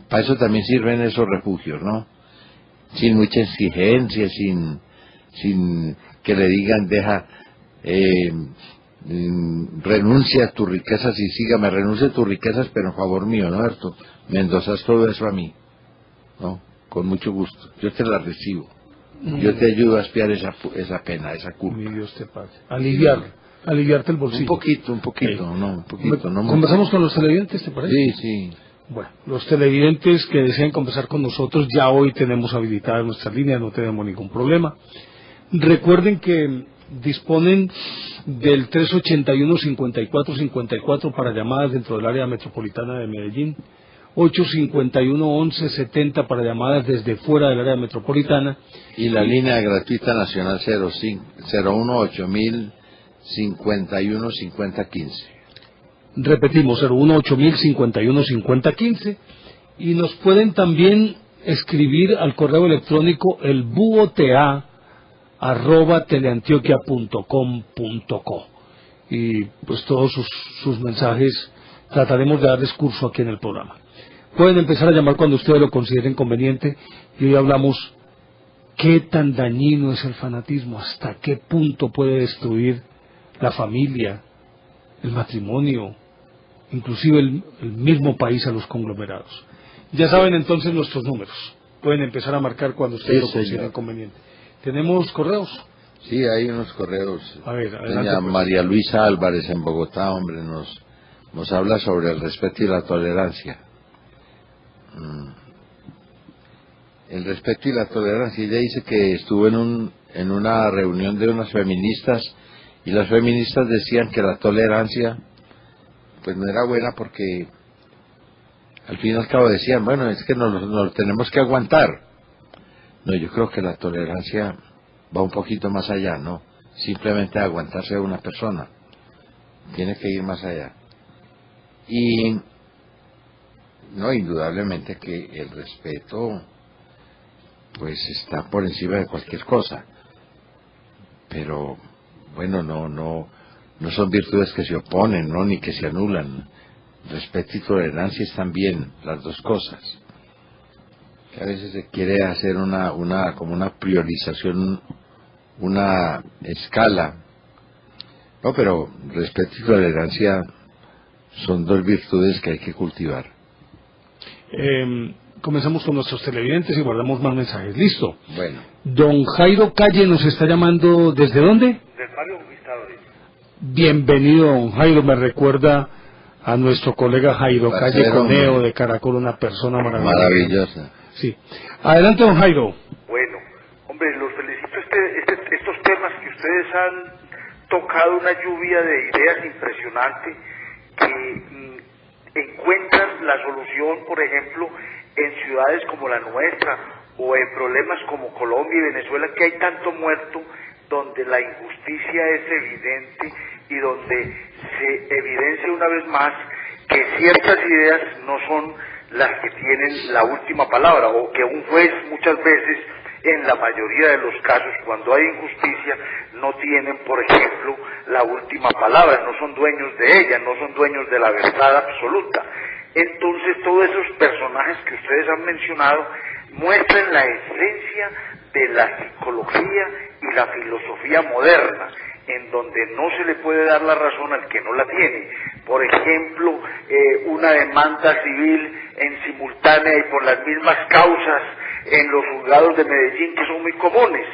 B: Para eso también sirven esos refugios, ¿no? Sin mucha exigencia, sin que le digan, renuncia a tus riquezas y sígame, renuncia a tus riquezas, pero en favor mío, ¿no es cierto? Me endosas todo eso a mí, ¿no? Con mucho gusto. Yo te la recibo. Yo te ayudo a expiar esa pena, esa culpa.
A: Mi Dios te pague. Aliviarte el bolsillo.
B: Un poquito, no
A: ¿Conversamos
B: mucho.
A: con los televidentes, te parece?
B: Sí.
A: Bueno, los televidentes que deseen conversar con nosotros, ya hoy tenemos habilitadas nuestras líneas, no tenemos ningún problema. Recuerden que disponen del 381-5454 para llamadas dentro del área metropolitana de Medellín, 851-1170 para llamadas desde fuera del área metropolitana.
B: Y la línea gratuita nacional 018-051-5015.
A: Repetimos, 018-051-5015. Y nos pueden también escribir al correo electrónico elbuota@teleantioquia.com.co. Y pues todos sus mensajes trataremos de darles curso aquí en el programa. Pueden empezar a llamar cuando ustedes lo consideren conveniente, y hoy hablamos qué tan dañino es el fanatismo, hasta qué punto puede destruir la familia, el matrimonio, inclusive el mismo país a los conglomerados. Ya saben entonces nuestros números, pueden empezar a marcar cuando ustedes lo consideren conveniente. ¿Tenemos correos?
B: Sí, hay unos correos.
A: A ver, adelante,
B: Doña
A: pues.
B: María Luisa Álvarez en Bogotá, hombre, nos habla sobre el respeto y la tolerancia. El respeto y la tolerancia. Ella dice que estuvo en una reunión de unas feministas, y las feministas decían que la tolerancia pues no era buena, porque al fin y al cabo decían, bueno, es que nos tenemos que aguantar. No, yo creo que la tolerancia va un poquito más allá, ¿no? Simplemente aguantarse a una persona. Tiene que ir más allá. Y no, indudablemente que el respeto pues está por encima de cualquier cosa. Pero bueno, no son virtudes que se oponen, ¿no? Ni que se anulan. Respeto y tolerancia están bien, las dos cosas. Que a veces se quiere hacer como una priorización, una escala. No, pero respeto y tolerancia son dos virtudes que hay que cultivar.
A: Comenzamos con nuestros televidentes y guardamos más mensajes. ¿Listo?
B: Bueno.
A: Don Jairo Calle nos está llamando. ¿Desde dónde?
C: Del barrio Conquistadores.
A: Bienvenido, don Jairo. Me recuerda a nuestro colega Jairo Calle Coneo de Caracol, una persona
B: maravillosa.
A: Sí. Adelante, don Jairo.
C: Bueno, hombre, los felicito. Estos temas que ustedes han tocado, una lluvia de ideas impresionante que encuentran la solución, por ejemplo, en ciudades como la nuestra o en problemas como Colombia y Venezuela, que hay tanto muerto, donde la injusticia es evidente y donde se evidencia una vez más que ciertas ideas no son las que tienen la última palabra, o que un juez muchas veces, en la mayoría de los casos, cuando hay injusticia, no tienen, por ejemplo, la última palabra, no son dueños de ella, no son dueños de la verdad absoluta. Entonces, todos esos personajes que ustedes han mencionado muestran la esencia de la psicología y la filosofía moderna, en donde no se le puede dar la razón al que no la tiene. Por ejemplo, una demanda civil en simultánea y por las mismas causas en los juzgados de Medellín, que son muy comunes.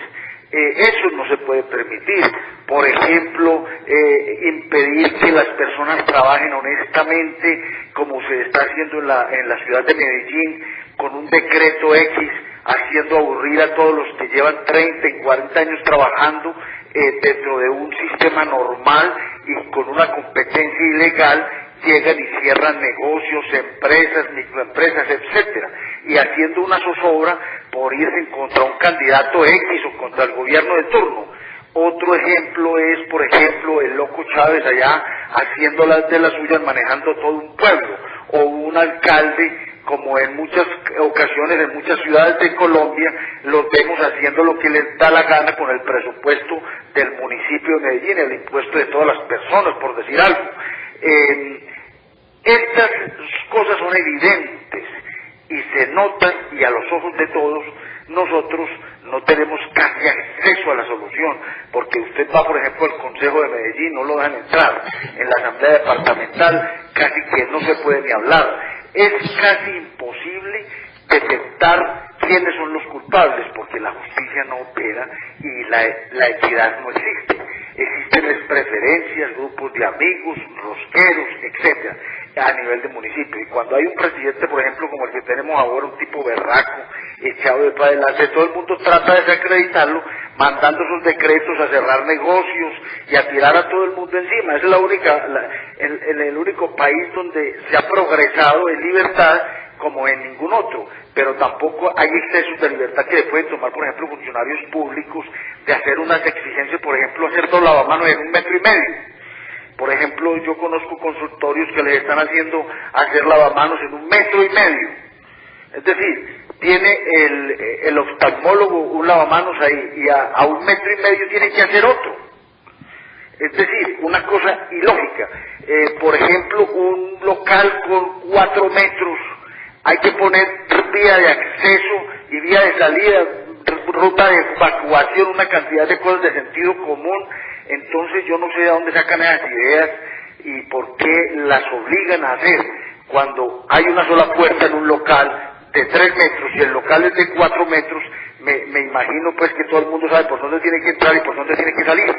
C: Eso no se puede permitir. Por ejemplo, impedir que las personas trabajen honestamente, como se está haciendo en la ciudad de Medellín, con un decreto X, haciendo aburrir a todos los que llevan 30 y 40 años trabajando dentro de un sistema normal y con una competencia ilegal. Llegan y cierran negocios, empresas, microempresas, etcétera, y haciendo una zozobra por irse contra un candidato X o contra el gobierno de turno. Otro ejemplo es, por ejemplo, el loco Chávez allá haciendo las de las suyas, manejando todo un pueblo, o un alcalde, como en muchas ocasiones en muchas ciudades de Colombia, los vemos haciendo lo que les da la gana con el presupuesto del municipio de Medellín, el impuesto de todas las personas, por decir algo. Estas cosas son evidentes y se notan, y a los ojos de todos nosotros no tenemos casi acceso a la solución, porque usted va, por ejemplo, al Consejo de Medellín, no lo dejan entrar, en la Asamblea Departamental casi que no se puede ni hablar. Es casi imposible detectar quiénes son los culpables, porque la justicia no opera y la equidad no existe. Existen preferencias, grupos de amigos, rosqueros, etcétera, a nivel de municipio. Y cuando hay un presidente, por ejemplo, como el que tenemos ahora, un tipo berraco, echado de para adelante, todo el mundo trata de desacreditarlo, mandando sus decretos a cerrar negocios y a tirar a todo el mundo encima. Es el único país donde se ha progresado en libertad como en ningún otro, pero tampoco hay excesos de libertad que le pueden tomar, por ejemplo, funcionarios públicos, de hacer unas exigencias, por ejemplo, hacer dos lavamanos en 1,5 metros. Por ejemplo, yo conozco consultorios que les están haciendo hacer lavamanos en 1,5 metros. Es decir, tiene el oftalmólogo un lavamanos ahí, y a 1,5 metros tiene que hacer otro. Es decir, una cosa ilógica. Por ejemplo, un local con 4 metros, hay que poner vía de acceso y vía de salida, ruta de evacuación, una cantidad de cosas de sentido común. Entonces yo no sé de dónde sacan esas ideas y por qué las obligan a hacer cuando hay una sola puerta en un local de 3 metros y el local es de 4 metros. Me imagino pues que todo el mundo sabe por dónde tiene que entrar y por dónde tiene que salir.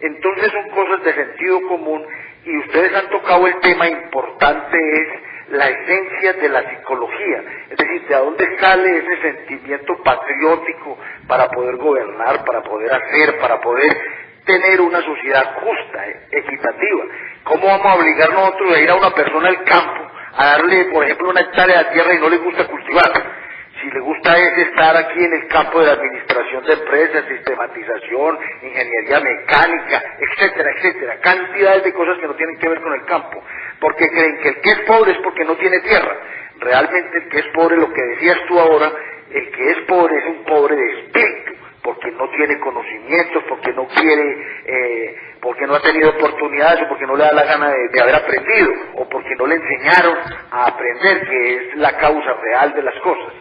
C: Entonces son cosas de sentido común, y ustedes han tocado el tema importante, es la esencia de la psicología, es decir, de dónde sale ese sentimiento patriótico para poder gobernar, para poder hacer, para poder tener una sociedad justa, equitativa. ¿Cómo vamos a obligar nosotros a ir a una persona al campo a darle, por ejemplo, 1 hectárea de tierra y no le gusta cultivar? Si le gusta es estar aquí en el campo de la administración de empresas, sistematización, ingeniería mecánica, etcétera, etcétera, cantidades de cosas que no tienen que ver con el campo, porque creen que el que es pobre es porque no tiene tierra. Realmente el que es pobre, lo que decías tú ahora, el que es pobre es un pobre de espíritu, porque no tiene conocimientos, porque no quiere, porque no ha tenido oportunidades, o porque no le da la gana de haber aprendido, o porque no le enseñaron a aprender, que es la causa real de las cosas.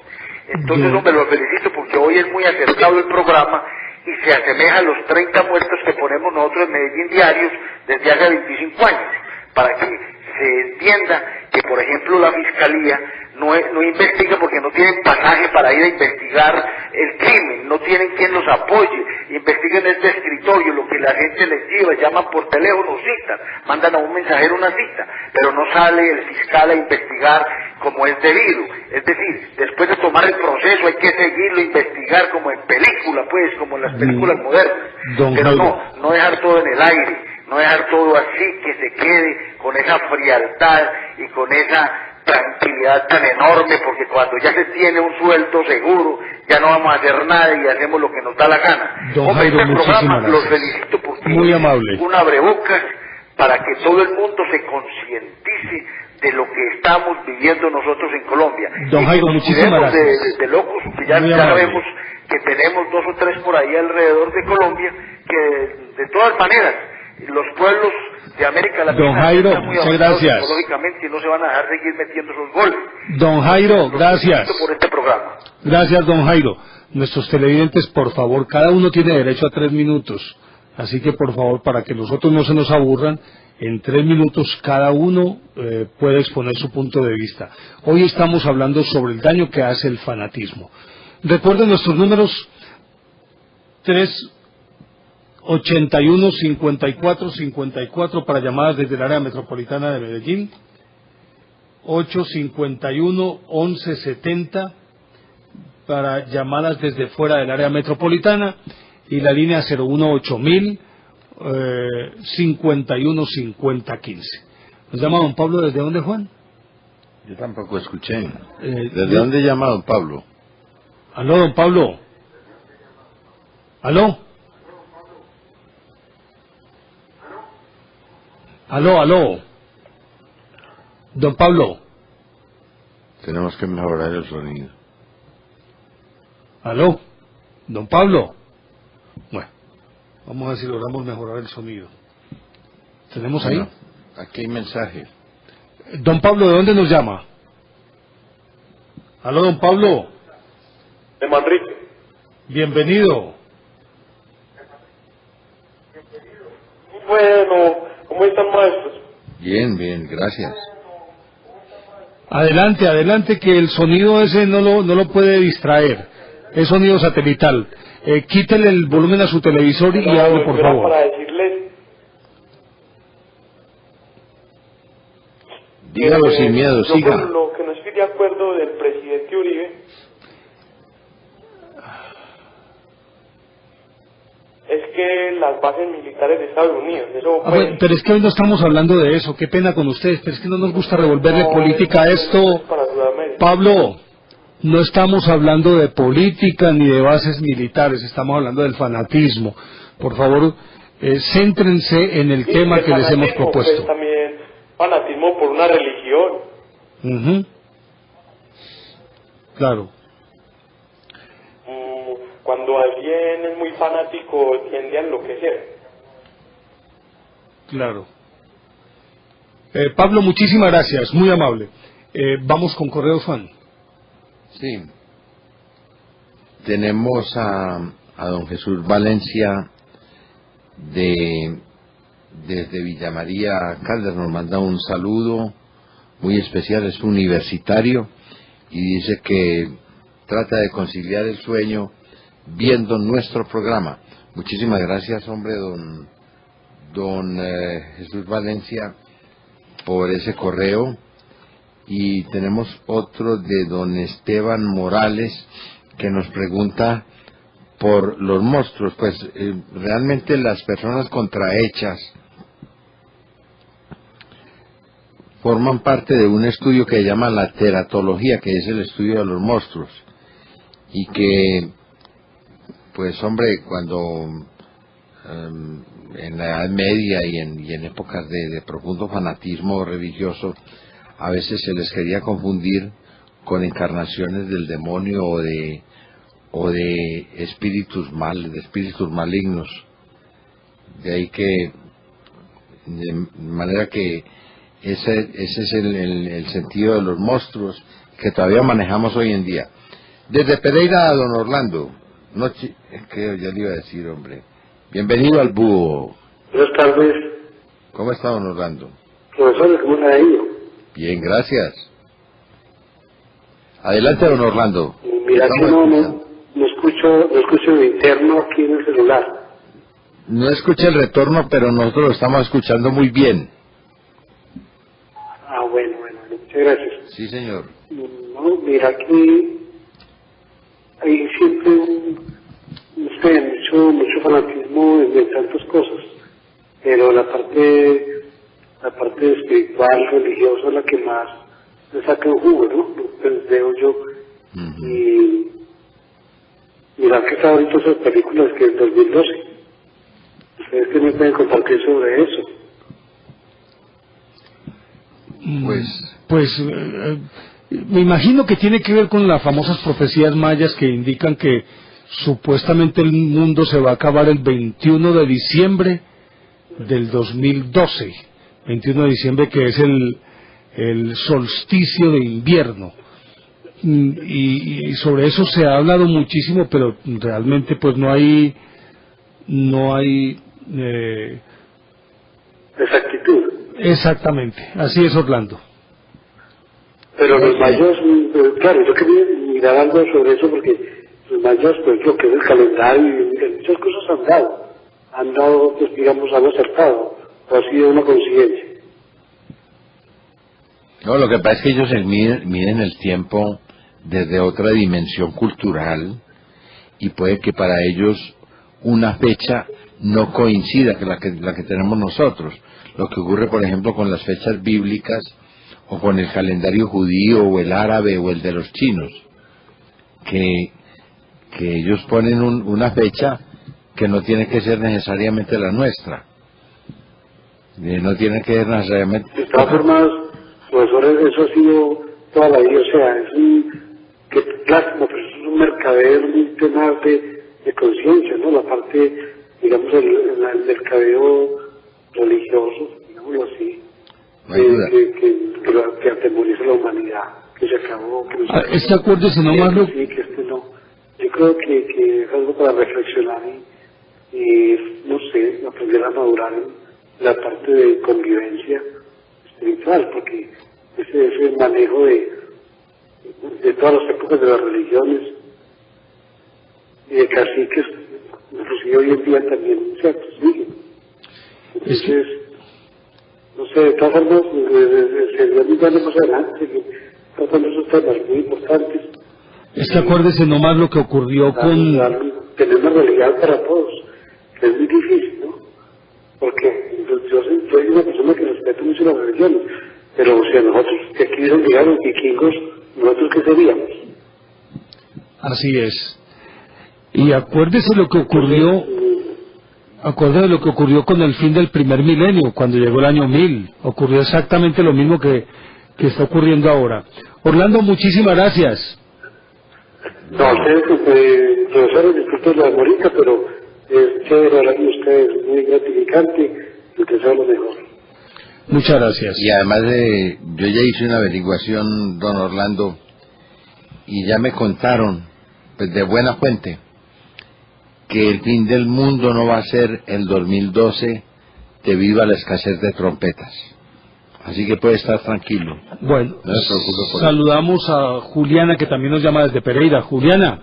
C: Entonces, hombre, lo felicito porque hoy es muy acertado el programa y se asemeja a los 30 muertos que ponemos nosotros en Medellín diarios desde hace 25 años, para que se entienda que, por ejemplo, la Fiscalía no investiga porque no tienen pasaje para ir a investigar el crimen, no tienen quien los apoye, investigan desde escritorio, lo que la gente les lleva, llaman por teléfono, citan, mandan a un mensajero una cita, pero no sale el fiscal a investigar como es debido. Es decir, después de tomar el proceso hay que seguirlo, investigar como en película, pues, como en las películas modernas, pero no dejar todo en el aire, no dejar todo así, que se quede con esa frialdad y con esa tranquilidad tan enorme, porque cuando ya se tiene un sueldo seguro, ya no vamos a hacer nada y hacemos lo que nos da la gana. Hombre, este programa los felicito porque
A: muy amable,
C: un abrebocas para que todo el mundo se concientice de lo que estamos viviendo nosotros en Colombia.
A: Don Jairo, muchísimas gracias.
C: De locos, que ya sabemos que tenemos 2 o 3 por ahí alrededor de Colombia, que de todas maneras, los pueblos de América Latina,
A: Don Jairo, muchas gracias.
C: Psicológicamente, y no se van a dejar seguir metiendo esos goles.
A: Don Jairo, gracias.
C: Por este programa.
A: Gracias, don Jairo. Nuestros televidentes, por favor, cada uno tiene derecho a 3 minutos. Así que, por favor, para que nosotros no se nos aburran, en 3 minutos cada uno puede exponer su punto de vista. Hoy estamos hablando sobre el daño que hace el fanatismo. Recuerden nuestros números: 381-54-54 para llamadas desde el área metropolitana de Medellín, 851-1170 para llamadas desde fuera del área metropolitana, y la línea 018-000 51-50-15. ¿Nos llama don Pablo desde dónde, Juan?
B: Yo tampoco escuché. ¿Desde dónde llama don Pablo?
A: Aló, don Pablo. Aló. Aló, aló. Don Pablo.
B: Tenemos que mejorar el sonido.
A: Aló. Don Pablo. Bueno, vamos a ver si logramos mejorar el sonido. ¿Tenemos ahí?
B: Bueno, aquí hay mensaje.
A: Don Pablo, ¿de dónde nos llama? Aló, don Pablo.
D: De Madrid.
A: Bienvenido.
D: Bueno, ¿cómo están, maestros?
B: Bien, bien, gracias.
A: Adelante, adelante, que el sonido ese no lo puede distraer. Es sonido satelital. Quítele el volumen a su televisor y hable, por
D: era
A: favor.
D: para decirles...
B: Dígalo sin miedo,
D: yo
B: siga.
D: con lo que no estoy de acuerdo del presidente Uribe es que las bases militares de Estados Unidos, eso
A: Bueno, pero es que hoy no estamos hablando de eso. Qué pena con ustedes, pero es que no nos gusta revolverle política a esto.
D: para Sudamérica.
A: Pablo, no estamos hablando de política ni de bases militares, estamos hablando del fanatismo. Por favor, céntrense en el
D: Sí,
A: tema
D: el
A: que les hemos
D: fanatismo,
A: propuesto.
D: pues, también fanatismo por una religión.
A: Ujú. Claro.
D: Cuando alguien es muy fanático tiende a enloquecer.
A: Claro. Pablo, muchísimas gracias, muy amable. Vamos con correo fan.
B: Sí. Tenemos a don Jesús Valencia desde Villa María Caldas, nos manda un saludo muy especial, es universitario y dice que trata de conciliar el sueño viendo nuestro programa. Muchísimas gracias, hombre, don Jesús Valencia, por ese correo. Y tenemos otro de don Esteban Morales que nos pregunta por los monstruos. Pues realmente las personas contrahechas forman parte de un estudio que se llama la teratología, que es el estudio de los monstruos, y que pues hombre, cuando en la Edad Media y en épocas de profundo fanatismo religioso, a veces se les quería confundir con encarnaciones del demonio o de espíritus malignos. De ahí que, de manera que ese es el sentido de los monstruos que todavía manejamos hoy en día. Desde Pereira a don Orlando. Que ya le iba a decir, hombre. Bienvenido al Búho.
E: Buenas tardes,
B: ¿Cómo está don Orlando?
E: profesor, ¿cómo le ha ido?
B: Bien, gracias. Adelante, don Orlando.
E: Mira que
B: Estamos
E: no
B: escuchando.
E: escucho lo interno aquí en el celular.
B: No escucha el retorno, pero nosotros lo estamos escuchando muy bien.
E: Ah, bueno, muchas gracias.
B: Sí, señor.
E: No, mira que hay siempre mucho fanatismo de tantas cosas, pero la parte espiritual, religiosa es la que más le saca un jugo, ¿no? Pues veo yo.
B: Ujú.
E: Y mira que está ahorita esas películas que en 2012. ¿Ustedes qué me pueden compartir sobre eso?
B: Pues
A: Me imagino que tiene que ver con las famosas profecías mayas que indican que supuestamente el mundo se va a acabar el 21 de diciembre del 2012. 21 de diciembre, que es el solsticio de invierno. Y sobre eso se ha hablado muchísimo, pero realmente pues no hay
E: Exactitud.
A: exactamente, así es, Orlando.
E: Pero los mayos, claro, yo quería mirar algo sobre eso porque los mayos, pues lo que es el calendario y muchas cosas han dado, pues digamos, han acertado, o ha sido una coincidencia.
B: no, lo que pasa es que ellos miden el tiempo desde otra dimensión cultural y puede que para ellos una fecha no coincida con la que tenemos nosotros. Lo que ocurre, por ejemplo, con las fechas bíblicas o con el calendario judío o el árabe o el de los chinos, que ellos ponen una fecha que no tiene que ser necesariamente la nuestra. No tiene que ver necesariamente.
E: De todas formas, profesores, eso ha sido toda la vida, o sea, es que lástima, pero es un mercadeo muy tenaz de conciencia, ¿no? La parte, digamos, el mercadeo religioso, digámoslo así,
B: No hay duda.
E: que atemoriza la humanidad, que se acabó, que no se
A: Este acuerdo, si no más lo...
E: sí, que no. Yo creo que es algo para reflexionar y no sé, aprender a madurar en la parte de convivencia espiritual, porque ese manejo de todas las épocas de las religiones y de caciques, inclusive hoy en día también, ¿cierto? Siguen. Entonces, no sé, de todas formas, sería muy bueno más adelante, seguir tratando esos temas muy importantes.
A: Es que acuérdese nomás lo que ocurrió con...
E: Tener una realidad para todos, que es muy difícil, ¿no? Porque yo soy una persona que respeta mucho las religiones, pero si a nosotros que aquí llegaron los vikingos, ¿nosotros qué seríamos?
A: Así es. Y acuérdese lo que ocurrió... Acuérdese lo que ocurrió con el fin del primer milenio, cuando llegó el año 1000. Ocurrió exactamente lo mismo que está ocurriendo ahora. Orlando, muchísimas gracias.
E: No, ustedes, profesores, disculpen la demorita, pero es chévere hablar con ustedes, muy gratificante, y les deseo lo mejor.
A: Muchas gracias.
B: Y además yo ya hice una averiguación, don Orlando, y ya me contaron, pues de buena fuente, que el fin del mundo no va a ser el 2012 debido a la escasez de trompetas. Así que puede estar tranquilo.
A: Bueno,
B: No se preocupe por
A: saludamos a Juliana, que también nos llama desde Pereira. Juliana.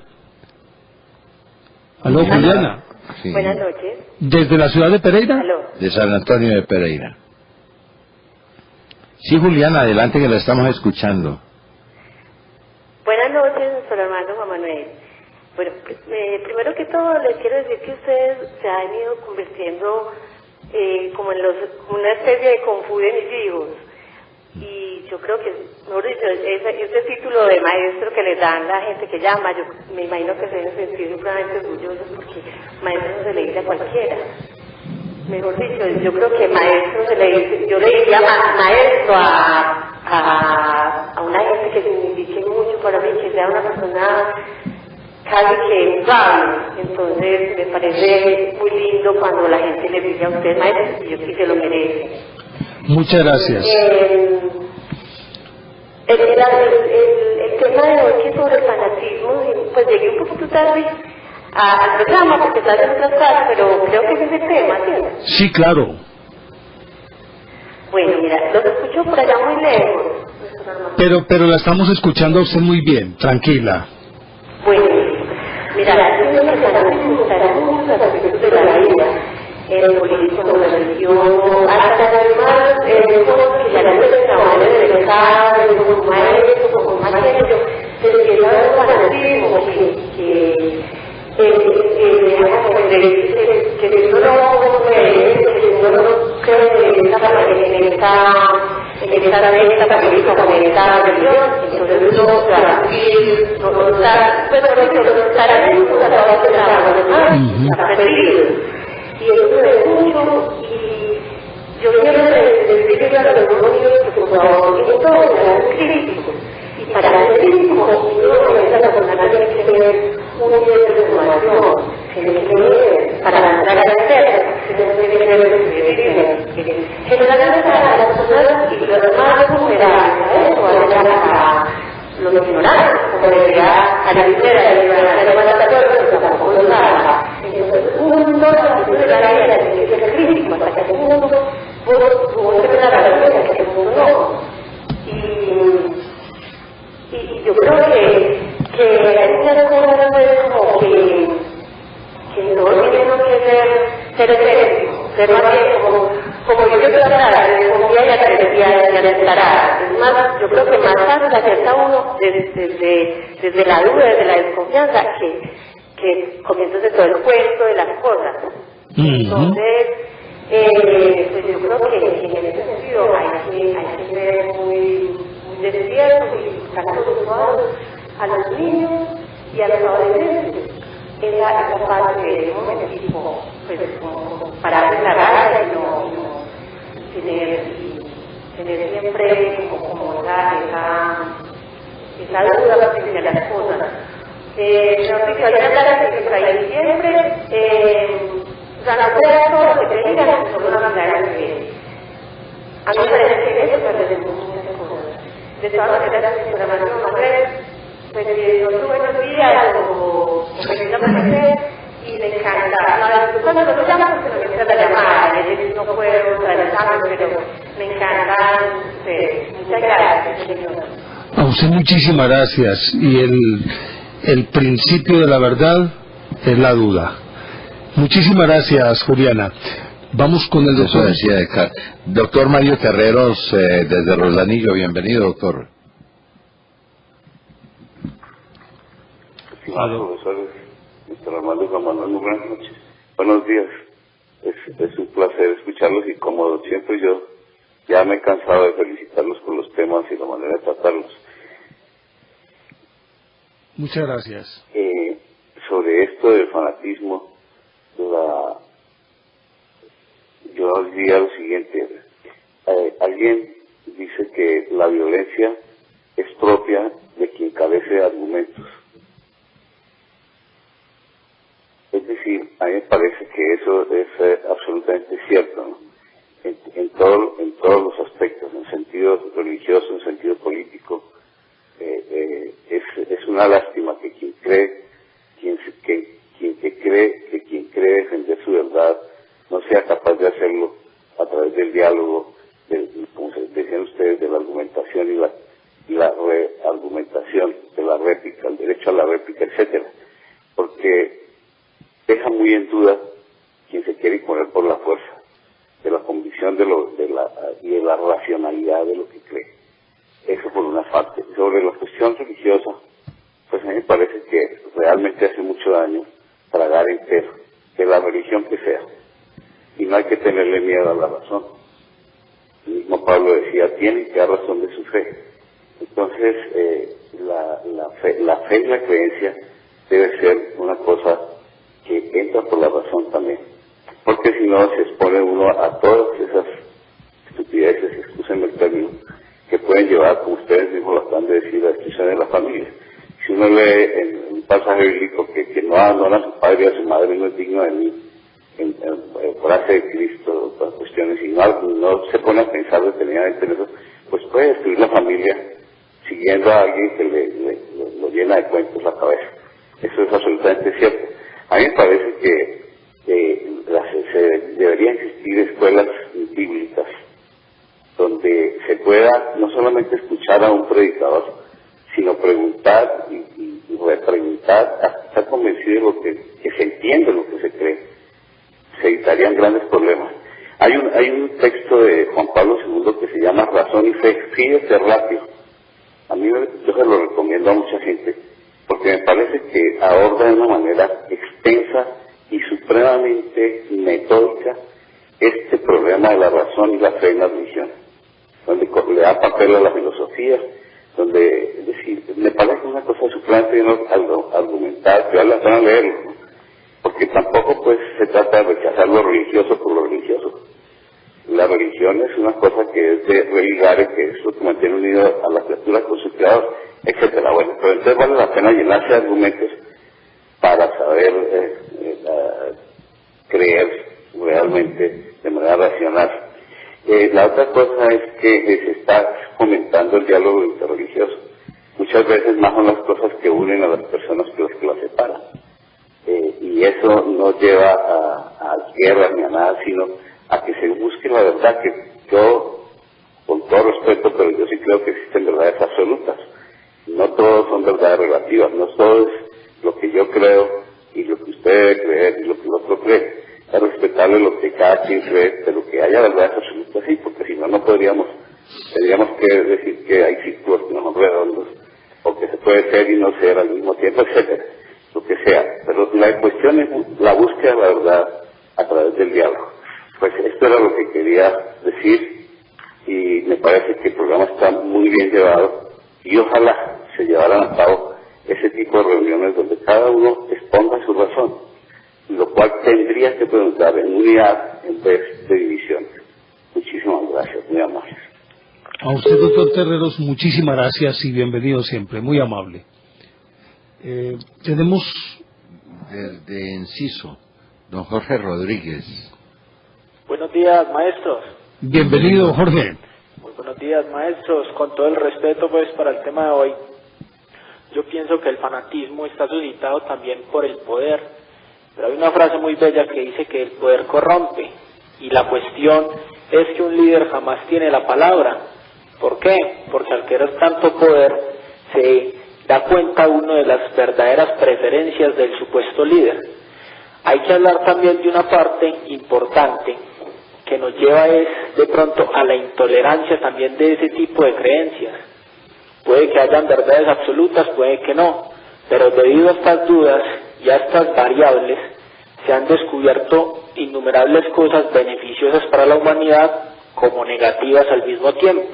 A: Aló, Juliana.
B: Sí.
F: Buenas noches.
A: ¿Desde la ciudad de Pereira?
F: Aló.
B: De San Antonio de Pereira. Sí, Juliana, adelante que la estamos escuchando.
F: Buenas noches, doctor Armando Juan Manuel. Bueno, primero que todo les quiero decir que ustedes se han ido convirtiendo como una especie de Confucio de mis hijos. Y yo creo que, mejor dicho, ese título de maestro que les dan la gente que llama, yo me imagino que se deben sentir simplemente orgullosos porque maestro no se le dice a cualquiera. Mejor dicho, yo creo que maestro se le dice, yo le diría maestro a una gente que signifique mucho para mí, que sea una persona casi que sabio. Entonces me parece muy lindo cuando la gente le dice a usted maestro, y yo sí se lo merece.
A: Muchas gracias.
F: El tema de hoy que es sobre el fanatismo, pues llegué un poquito tarde al programa porque estaba en otras cosas, pero creo que ese es el tema, ¿sí?
A: Sí, claro.
F: Bueno, mira, los escucho por allá muy lejos.
A: Pero la estamos escuchando a usted muy bien, tranquila.
F: Bueno, mira, yo creo que el fanatismo está en muchos aspectos de la vida, en el político, en la religión, hasta además, cosas que ya no se trabajan en el mercado, como maestro, como maestro, se empieza a ver el fanatismo que si uno no cree, si uno no cree en esta política, en esta religión, entonces uno se va a seguir, no está, pues por eso, no estará en un trabajo de trabajo, está perdido. Y eso se ve mucho, y yo siempre les digo a los demonios que por favor, en todo sean críticos. Y para ser crítico, uno es la persona que tiene que tener un nivel de formación, tiene que tener para entrar a hacer, tiene que tener generalmente a las personas y los más vulnerables, a los ignorantes, como decía a la ligera, a la matadora, pero tampoco lo sabe. Entonces, uno de la vida tiene que ser crítico hasta que el mundo puede tener la realidad que el mundo no. Y yo creo que hay muchas cosas como que todos tenemos que ser escépticos, ser más bien como yo quiero tratar de confiar y aceptar. Es más, yo creo que más fácil acepta uno desde la duda, desde la desconfianza, que comiéndose todo el cuento de las cosas. Entonces, pues yo creo que en ese sentido hay que ser muy despiertos y estar acostumbrados a los niños y a los adolescentes. Esa parte de un momentito, pues como parar en la raya tener siempre como esa duda frente a las cosas. No sé, hay una clase que está ahí siempre, o sea, no creas todo lo que te digan, solo una mirada que a mí me parece que eso perder muchas cosas. De todas maneras, si la mano no crees, pues no tuve buenos días o que no me sé, y me encanta. Cuando lo llaman, pues me encanta la llamada, y a veces no puedo realizarlo, pero me encantan ustedes. Muchas gracias, señora.
A: A usted muchísimas gracias. Y el principio de la verdad es la duda. Muchísimas gracias, Juliana. Vamos con el doctor.
B: Eso decía doctor Mario Terreros, desde Rolanillo. Bienvenido, doctor.
G: Profesores, Mr. Armando Juan Manuel, muy buenas noches. Buenos días. Es un placer escucharlos y como siempre yo ya me he cansado de felicitarlos por los temas y la manera de tratarlos.
A: Muchas gracias.
G: Sobre esto del fanatismo, yo diría lo siguiente. Alguien dice que la violencia es propia de quien carece de argumentos. Es decir, a mí me parece que eso es absolutamente cierto, ¿no? En todos los aspectos, en sentido religioso, en sentido político. Es una lástima que quien cree defender su verdad no sea capaz de hacerlo a través del diálogo, como decían ustedes, de la argumentación y la reargumentación, de la réplica, el derecho a la réplica, etcétera, porque deja muy en duda quien se quiere imponer por la fuerza de la convicción y de la racionalidad de lo que cree. Eso por una parte. Sobre la cuestión religiosa, pues a mí me parece que realmente hace mucho daño tragar entero, de la religión que sea. Y no hay que tenerle miedo a la razón. El mismo Pablo decía, tienen que dar razón de su fe. Entonces, la fe y la creencia debe ser una cosa que entra por la razón también. Porque si no, se expone uno a todas esas estupideces, excúsenme el término, que pueden llevar, como ustedes mismos lo acaban de decir, a la destrucción de la familia. Si uno lee en un pasaje bíblico que no abandona a su padre y a su madre no es digno de mí, en frase de Cristo, otras cuestiones, y no se pone a pensar detenidamente en eso, pues puede destruir la familia siguiendo a alguien que lo llena de cuentos la cabeza. Eso es absolutamente cierto. A mí me parece que deberían existir escuelas bíblicas donde se pueda no solamente escuchar a un predicador, sino preguntar y repreguntar hasta estar convencido de que se entiende lo que se cree. Se evitarían grandes problemas. Hay un texto de Juan Pablo II que se llama Razón y Fe, Fides Ratio. A mí yo se lo recomiendo a mucha gente, porque me parece que aborda de una manera extensa y supremamente metódica este problema de la razón y la fe en la religión, donde le da papel a la filosofía, donde, es decir, me parece una cosa supremamente argumental, que vale la pena leerlo, ¿no? Porque tampoco pues se trata de rechazar lo religioso por lo religioso. La religión es una cosa que es de religar, que es lo que mantiene unido a la criatura con su creador, etcétera. Bueno, pero entonces vale la pena llenarse de argumentos para saber creer realmente de manera racional. La otra cosa es que se está fomentando el diálogo interreligioso. Muchas veces más son las cosas que unen a las personas que las que las separan. Y eso no lleva a guerra ni a nada, sino a que se busque la verdad, que yo, con todo respeto, pero yo sí creo que existen verdades absolutas. No todos son verdades relativas, no todo es lo que yo creo y lo que usted debe creer y lo que el otro cree. Es respetable lo que cada quien cree, pero que haya verdades absolutas, sí, porque si no, tendríamos que decir que hay círculos que no son redondos, o que se puede ser y no ser al mismo tiempo, etcétera, lo que sea. Pero la cuestión es la búsqueda de la verdad a través del diálogo. Pues esto era lo que quería decir, y me parece que el programa está muy bien llevado, y ojalá se llevaran a cabo ese tipo de reuniones donde cada uno exponga su razón, lo cual tendría que preguntar en unidad en vez de división. Muchísimas gracias, muy amables.
A: A usted, doctor Terreros, muchísimas gracias y bienvenido siempre, muy amable. Tenemos
B: desde Enciso, don Jorge Rodríguez.
H: Buenos días, maestros.
A: Bienvenido, Jorge.
H: Muy buenos días, maestros. Con todo el respeto, pues, para el tema de hoy, yo pienso que el fanatismo está suscitado también por el poder. Pero hay una frase muy bella que dice que el poder corrompe. Y la cuestión es que un líder jamás tiene la palabra. ¿Por qué? Porque al querer tanto poder, se da cuenta uno de las verdaderas preferencias del supuesto líder. Hay que hablar también de una parte importante que nos lleva de pronto a la intolerancia también de ese tipo de creencias. Puede que hayan verdades absolutas, puede que no, pero debido a estas dudas y a estas variables se han descubierto innumerables cosas beneficiosas para la humanidad como negativas al mismo tiempo.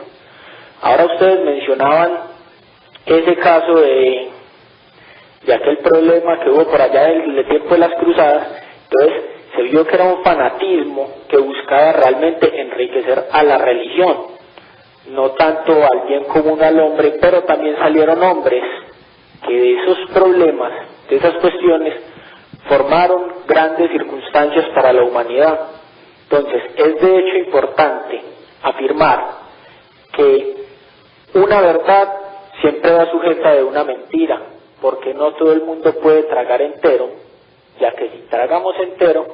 H: Ahora ustedes mencionaban ese caso de aquel problema que hubo por allá del tiempo de las cruzadas. Entonces se vio que era un fanatismo que buscaba realmente enriquecer a la religión, no tanto al bien común al hombre, pero también salieron hombres que de esos problemas, de esas cuestiones, formaron grandes circunstancias para la humanidad. Entonces es de hecho importante afirmar que una verdad siempre va sujeta de una mentira, porque no todo el mundo puede tragar entero, ya que si tragamos entero,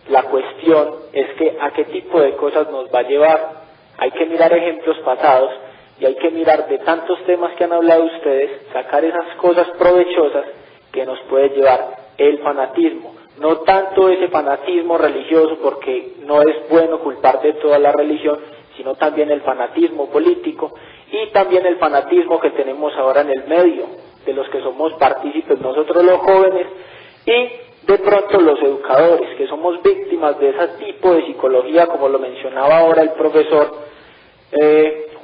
H: la cuestión es que a qué tipo de cosas nos va a llevar. Hay que mirar ejemplos pasados y hay que mirar de tantos temas que han hablado ustedes, sacar esas cosas provechosas que nos puede llevar el fanatismo. No tanto ese fanatismo religioso, porque no es bueno culpar de toda la religión, sino también el fanatismo político y también el fanatismo que tenemos ahora en el medio, de los que somos partícipes nosotros los jóvenes y de pronto los educadores, que somos víctimas de ese tipo de psicología, como lo mencionaba ahora el profesor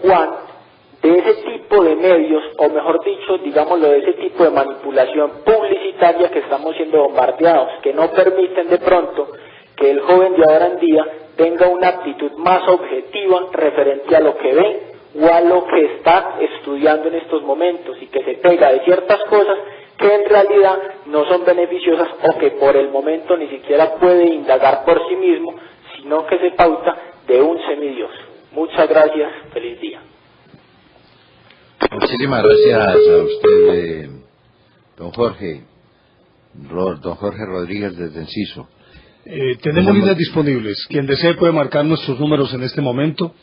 H: Juan, de ese tipo de medios, o mejor dicho, digámoslo, de ese tipo de manipulación publicitaria que estamos siendo bombardeados, que no permiten de pronto que el joven de ahora en día tenga una actitud más objetiva referente a lo que ve o a lo que está estudiando en estos momentos, y que se pega de ciertas cosas que en realidad no son beneficiosas o que por el momento ni siquiera puede indagar por sí mismo, sino que se pauta de un semidios. Muchas gracias, feliz día.
B: Muchísimas gracias a usted, don Jorge Rodríguez desde Enciso.
A: Tenemos líneas disponibles. Quien desee puede marcar nuestros números en este momento.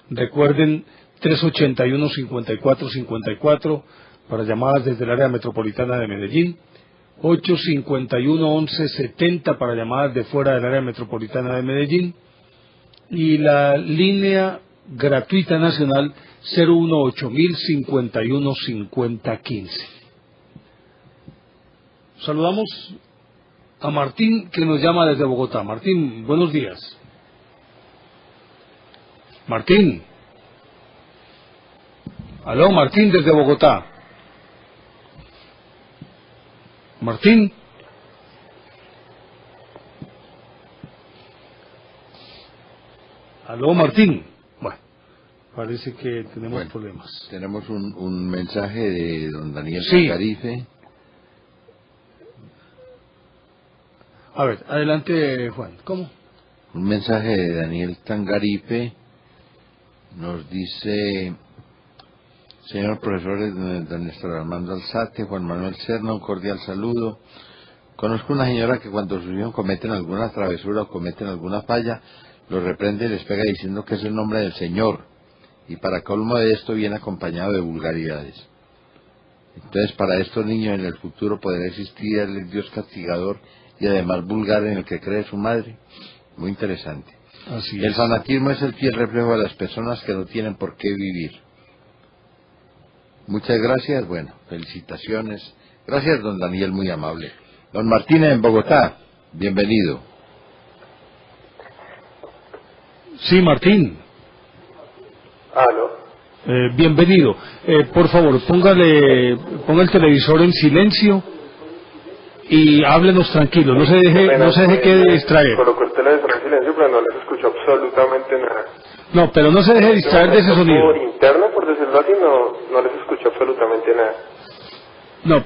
A: Recuerden 381-5454 para llamadas desde el área metropolitana de Medellín, 851-1170 para llamadas de fuera del área metropolitana de Medellín, y la línea gratuita nacional 018-051-5015. Saludamos a Martín, que nos llama desde Bogotá. Martín, buenos días. Martín. Aló, Martín, desde Bogotá. Martín. Aló, Martín. Bueno, parece que tenemos problemas.
B: Tenemos un mensaje de don Daniel Tangarife.
A: A ver, adelante, Juan. ¿Cómo?
B: Un mensaje de Daniel Tangarife. Nos dice: señor profesor don Néstor Armando Alzate, Juan Manuel Serna, un cordial saludo. Conozco una señora que cuando sus hijos cometen alguna travesura o cometen alguna falla, los reprende y les pega diciendo que es el nombre del Señor. Y para colmo de esto viene acompañado de vulgaridades. Entonces, para estos niños en el futuro podrá existir el Dios castigador y además vulgar en el que cree su madre. Muy interesante.
A: Así
B: el fanatismo es el fiel reflejo de las personas que no tienen por qué vivir. Muchas gracias, bueno, felicitaciones. Gracias, don Daniel, muy amable. Don Martínez en Bogotá, bienvenido.
A: Sí, Martín.
D: Aló.
A: Bienvenido. Por favor, ponga el televisor en silencio y háblenos tranquilo, no se deje distraer.
D: Colocó el televisor en silencio, pero no les escucho absolutamente nada.
A: No, pero no se deje distraer de ese sonido.
D: Por interno, por decirlo así, no les escucho absolutamente nada.
A: No,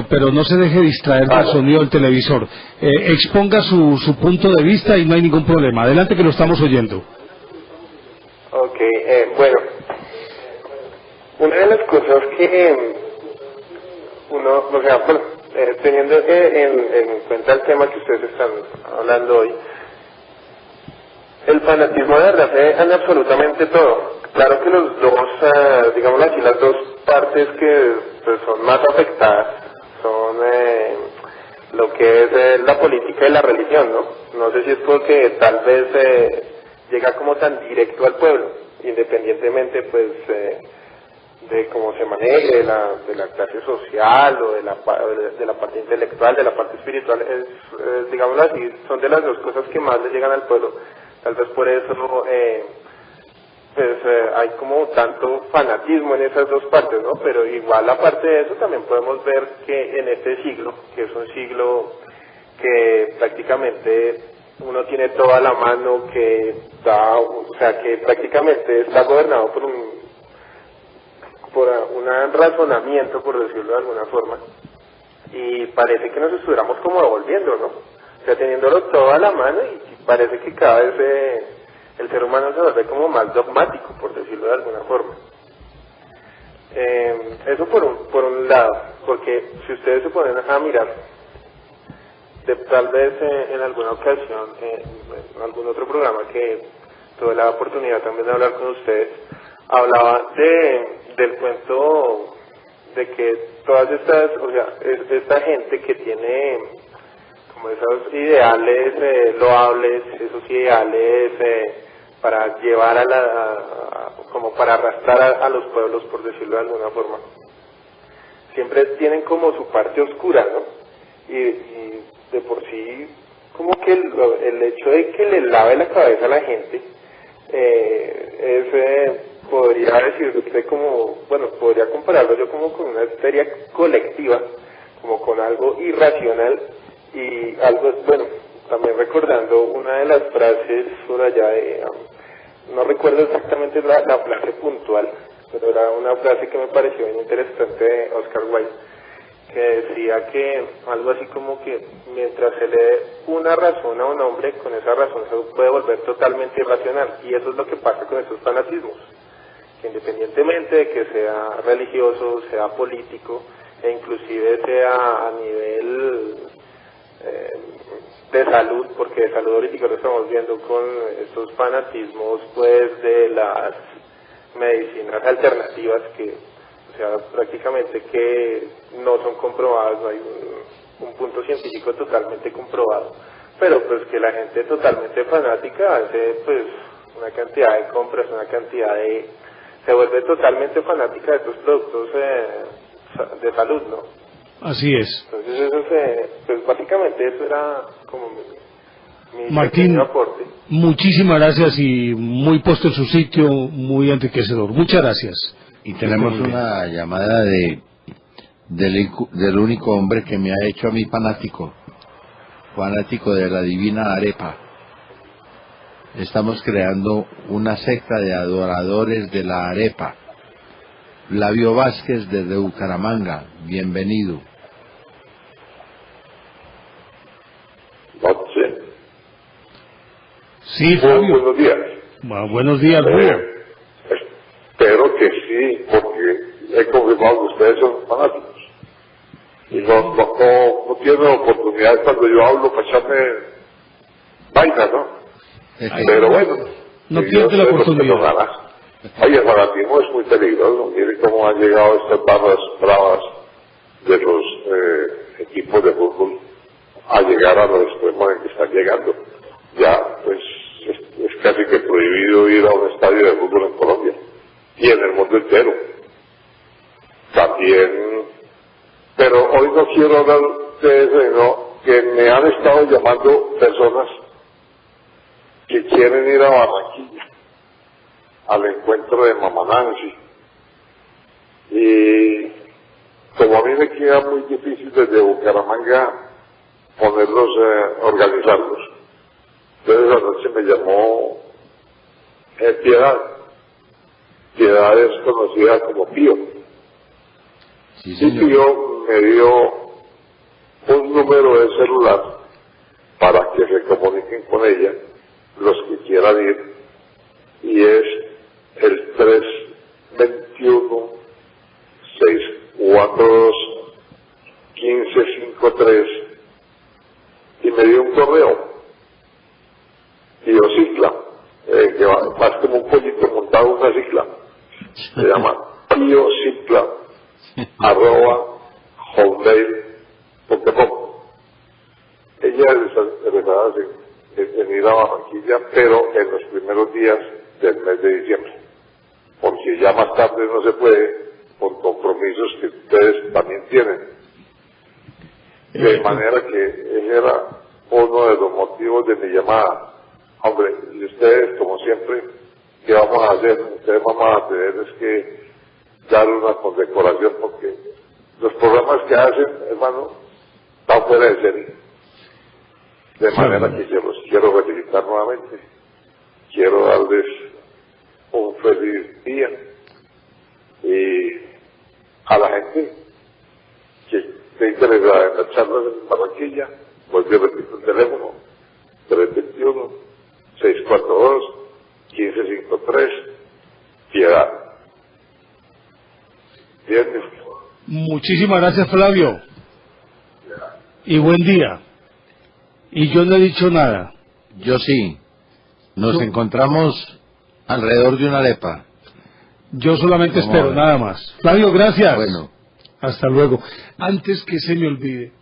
A: pero no se deje distraer del sonido del televisor. Exponga su punto de vista y no hay ningún problema. Adelante, que lo estamos oyendo.
D: Ok, bueno, una de las cosas que uno, o sea, bueno, teniendo en cuenta el tema que ustedes están hablando hoy, el fanatismo de verdad se en absolutamente todo. Claro que los dos, digamos así, las dos partes que pues, son más afectadas son lo que es la política y la religión, ¿no? No sé si es porque tal vez llega como tan directo al pueblo, independientemente pues de cómo se maneje, de la clase social o de la parte intelectual, de la parte espiritual, digámoslo así, son de las dos cosas que más le llegan al pueblo. Tal vez por eso hay como tanto fanatismo en esas dos partes, ¿no? Pero igual aparte de eso también podemos ver que en este siglo, que es un siglo que prácticamente uno tiene toda la mano, que prácticamente está gobernado por un razonamiento, por decirlo de alguna forma, y parece que nos estuviéramos como devolviendo, ¿no? O sea, teniéndolo todo a la mano, y parece que cada vez el ser humano se vuelve como más dogmático, por decirlo de alguna forma. Eso por un lado, porque si ustedes se ponen a mirar, tal vez en alguna ocasión, en algún otro programa que tuve la oportunidad también de hablar con ustedes, hablaba del cuento de que todas estas, o sea, esta gente que tiene como esos ideales loables, esos ideales para llevar como para arrastrar a los pueblos, por decirlo de alguna forma, siempre tienen como su parte oscura, ¿no? Y de por sí, como que el hecho de que le lave la cabeza a la gente, podría decir usted como, bueno, podría compararlo yo como con una histeria colectiva, como con algo irracional y algo, bueno, también recordando una de las frases por allá no recuerdo exactamente la frase puntual, pero era una frase que me pareció bien interesante de Oscar Wilde, que decía que algo así como que mientras se le dé una razón a un hombre, con esa razón se puede volver totalmente irracional, y eso es lo que pasa con estos fanatismos, que independientemente de que sea religioso, sea político, e inclusive sea a nivel de salud, porque de salud ahorita lo estamos viendo con estos fanatismos pues de las medicinas alternativas que, o sea, prácticamente que no son comprobadas, no hay un punto científico totalmente comprobado, pero pues que la gente totalmente fanática hace pues una cantidad de compras, una cantidad se vuelve totalmente fanática de estos productos de salud, ¿no?
A: Así es.
D: Entonces eso pues básicamente eso era como mi
A: Martín,
D: aporte.
A: Muchísimas gracias y muy puesto en su sitio, muy enriquecedor. Muchas gracias.
B: Y tenemos una llamada del único hombre que me ha hecho a mí fanático de la divina arepa. Estamos creando una secta de adoradores de la arepa. Flavio Vázquez desde Bucaramanga, bienvenido.
A: Sí, Flavio.
I: Buenos días.
A: Buenos días, Julio.
I: Espero que sí, porque he confirmado que ustedes son fanáticos. Y no tienen oportunidad cuando yo hablo para echarme vaina, ¿no? Pero bueno.
A: No pierde la oportunidad.
I: Oye, el fanatismo es muy peligroso. Miren cómo han llegado estas barras bravas de los equipos de fútbol a llegar a los extremos en que están llegando. Ya, pues, es casi que prohibido ir a un estadio de fútbol en Colombia y en el mundo entero. También, pero hoy no quiero hablar de eso, sino que me han estado llamando personas que quieren ir a Barranquilla al encuentro de Mamá Nancy, y como a mí me queda muy difícil desde Bucaramanga ponerlos, organizarlos. Entonces anoche me llamó Piedad. Piedad es conocida como Pío.
B: Sí,
I: Y
B: señor.
I: Pío me dio un número de celular para que se comuniquen con ella los que quieran ir, y es el 321-642-1553, y me dio un correo, Piocicla, que va más como un pollito montado en una cicla, se llama Piocicla @hotmail.com. Ella está interesada en ir a Barranquilla, pero en los primeros días del mes de diciembre, porque ya más tarde no se puede por compromisos que ustedes también tienen. De manera que ese era uno de los motivos de mi llamada. Hombre, y ustedes, como siempre, ¿qué vamos a hacer? Ustedes vamos a tener es que dar una condecoración, porque los programas que hacen, hermano, están fuera de serie. De manera que yo los quiero felicitar nuevamente. Quiero darles un feliz día. Y a la gente que esté interesada en las charlas en Barranquilla, pues yo repito el teléfono, 321-642-1553, Piedad. Bien.
A: Muchísimas gracias, Flavio. Y buen día. Y yo no he dicho nada.
B: Yo sí. Nos encontramos alrededor de una arepa.
A: Yo solamente
B: Vamos
A: espero,
B: a ver.
A: nada más. Flavio, gracias.
B: Bueno.
A: Hasta luego. Antes que se me olvide,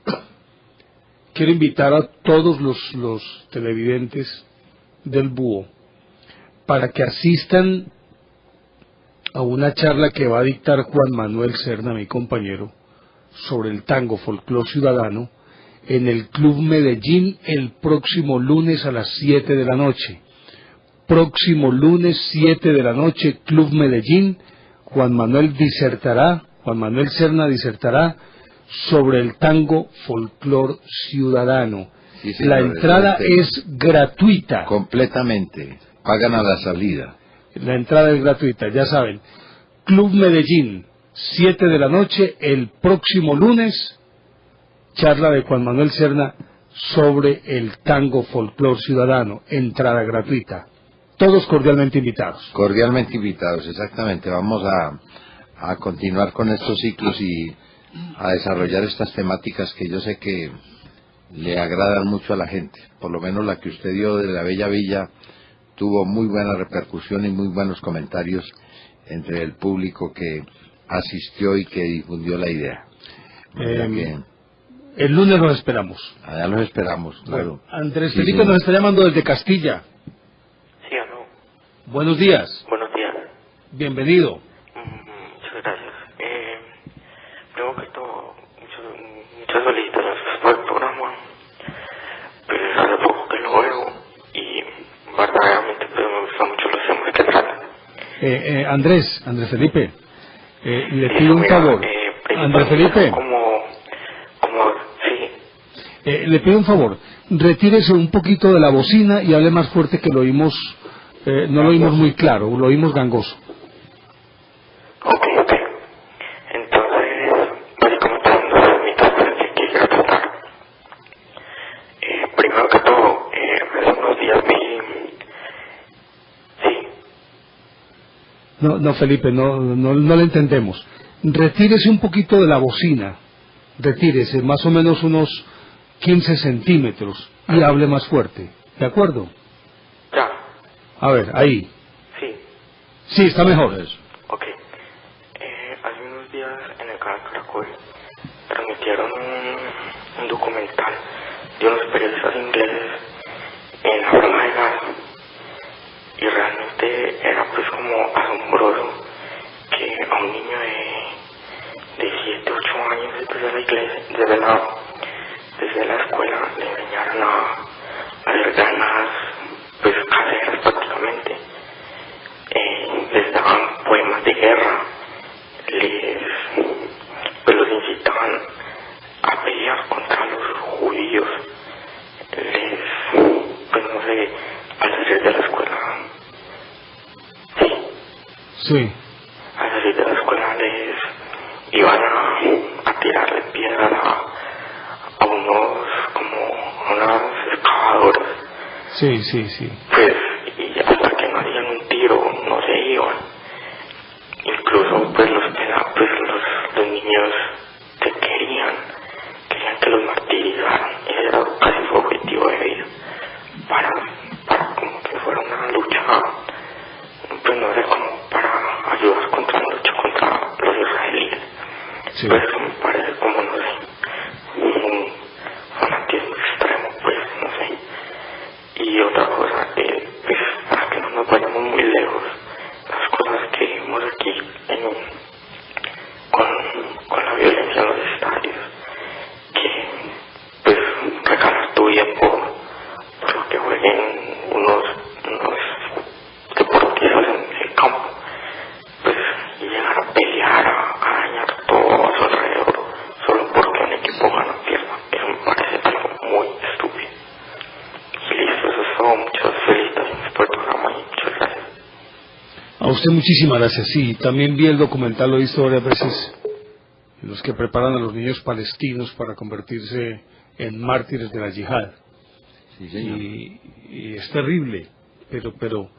A: quiero invitar a todos los televidentes del Búho para que asistan a una charla que va a dictar Juan Manuel Serna, mi compañero, sobre el tango folclor ciudadano en el Club Medellín el próximo lunes a las 7 de la noche. Próximo lunes 7 de la noche, Club Medellín. Juan Manuel Serna disertará sobre el tango folclor ciudadano.
B: Sí, señor,
A: La entrada
B: es
A: es gratuita.
B: completamente. Pagan a la salida.
A: La entrada es gratuita, ya saben. Club Medellín, 7 de la noche, el próximo lunes, charla de Juan Manuel Serna sobre el tango folclor ciudadano, entrada gratuita. Todos cordialmente invitados.
B: Cordialmente invitados, exactamente. Vamos a continuar con estos ciclos y a desarrollar estas temáticas que yo sé que le agradan mucho a la gente. Por lo menos la que usted dio de la Bella Villa tuvo muy buena repercusión y muy buenos comentarios entre el público que asistió y que difundió la idea.
A: El lunes los esperamos.
B: Allá los esperamos, claro.
A: Andrés
B: Sí,
A: Felipe
B: señor.
A: nos está llamando desde Castilla.
J: Sí o no.
A: Buenos días.
J: Buenos días.
A: Bienvenido.
J: Muchas gracias. Primero que todo, muchas felicitaciones por el programa. Pues hace poco que lo veo y verdaderamente pues, me gustan mucho los temas que tratan.
A: Andrés Felipe, le pido un favor. Andrés Felipe,
J: Sí.
A: le pido un favor. Retírese un poquito de la bocina y hable más fuerte, que lo oímos, no lo oímos muy claro, lo oímos gangoso.
J: Ok. Entonces, básicamente son dos temitas que quisiera tratar. Primero que todo, hace unos días vi... Sí.
A: No, Felipe, no le entendemos. Retírese un poquito de la bocina. Retírese más o menos unos 15 centímetros y hable más fuerte. ¿De acuerdo?
J: Ya.
A: A ver, ahí.
J: Sí.
A: Sí, está mejor.
J: Ok. Hace unos días en el canal Caracol transmitieron un documental de unos periodistas ingleses en la broma de gas, y realmente era pues como asombroso que a un niño de 7, 8 años desde la escuela le enseñaron a hacer granas pues caseras prácticamente. Les daban poemas de guerra, pues los incitaban a pelear contra los judíos
A: Sí.
J: Al salir de la escuela les iban a tirarle piedras a unas excavadoras.
A: Sí, sí, sí.
J: Pues, y hasta que no hacían un tiro, no se iban. Incluso, pues, los niños querían que los martirizaran. Ese era casi su objetivo de vida. Para como que fuera una lucha, pues no sé, como para ayudar contra la lucha contra los israelíes.
A: Sí.
J: Pues eso me parece como, no sé, un fanatismo extremo, pues, no sé. Y otra cosa, pues, para que no nos vayamos muy lejos, las cosas que vimos aquí con la violencia en los estadios, que, pues, regalar tu vida por lo que jueguen unos deportistas en el campo, pues, y llegar a pelear, a dañar todo a su alrededor, solo porque un equipo gana o pierda. Eso me parece algo muy estúpido. Y listo, eso es todo. Muchas felicitaciones por el programa y muchas gracias.
A: A usted muchísimas gracias. Sí, también vi el documental, lo he visto varias veces, los que preparan a los niños palestinos para convertirse en mártires de la yihad.
B: Sí, señor.
A: Y es terrible, pero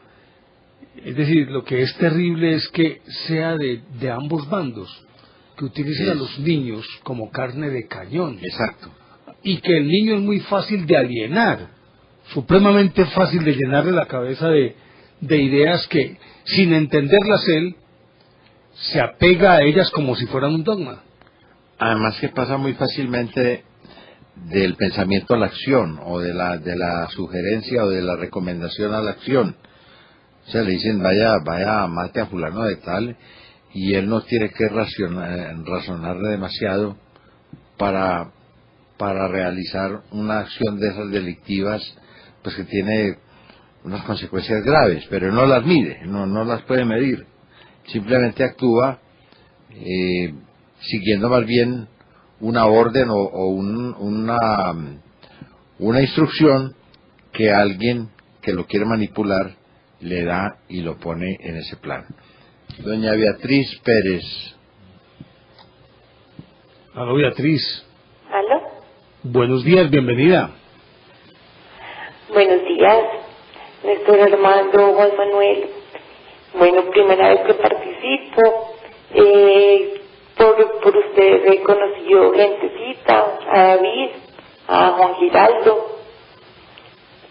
A: es decir, lo que es terrible es que sea de ambos bandos, que utilicen a los niños como carne de cañón.
B: Exacto.
A: Y que el niño es muy fácil de alienar, supremamente fácil de llenarle la cabeza de ideas que, sin entenderlas él, se apega a ellas como si fueran un dogma.
B: Además que pasa muy fácilmente del pensamiento a la acción, o de la sugerencia o de la recomendación a la acción. O sea, le dicen, vaya, mate a fulano de tal, y él no tiene que razonar demasiado para realizar una acción de esas delictivas, pues que tiene unas consecuencias graves, pero no las mide, no las puede medir. Simplemente actúa siguiendo más bien una orden o una instrucción que alguien que lo quiere manipular le da y lo pone en ese plan. Doña Beatriz Pérez.
A: Aló, Beatriz.
F: ¿Aló?
A: Buenos días, bienvenida.
F: Buenos días, Néstor Armando, Juan Manuel. Bueno, primera vez que participo. Por ustedes he conocido gentecita, a David, a Juan Giraldo.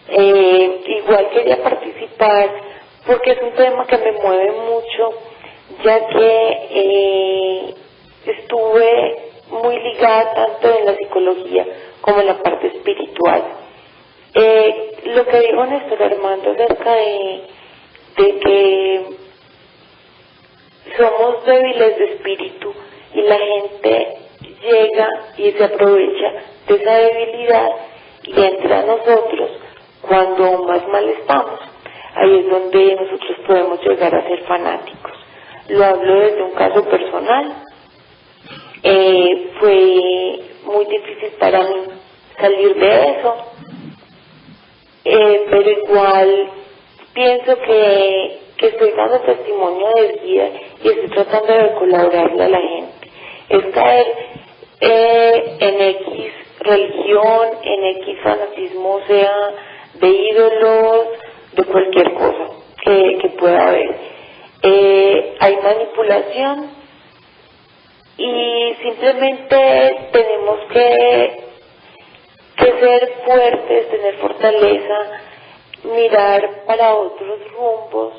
F: Igual quería participar porque es un tema que me mueve mucho, ya que estuve muy ligada tanto en la psicología como en la parte espiritual. Lo que dijo Néstor Armando acerca de que somos débiles de espíritu y la gente llega y se aprovecha de esa debilidad y entra a nosotros cuando más mal estamos. Ahí es donde nosotros podemos llegar a ser fanáticos. Lo hablo desde un caso personal. Fue muy difícil para mí salir de eso, pero igual pienso que estoy dando testimonio de vida y estoy tratando de colaborarle a la gente. Es caer en X religión, en X fanatismo, sea de ídolos, de cualquier cosa que pueda haber. Hay manipulación y simplemente tenemos que ser fuertes, tener fortaleza, mirar para otros rumbos,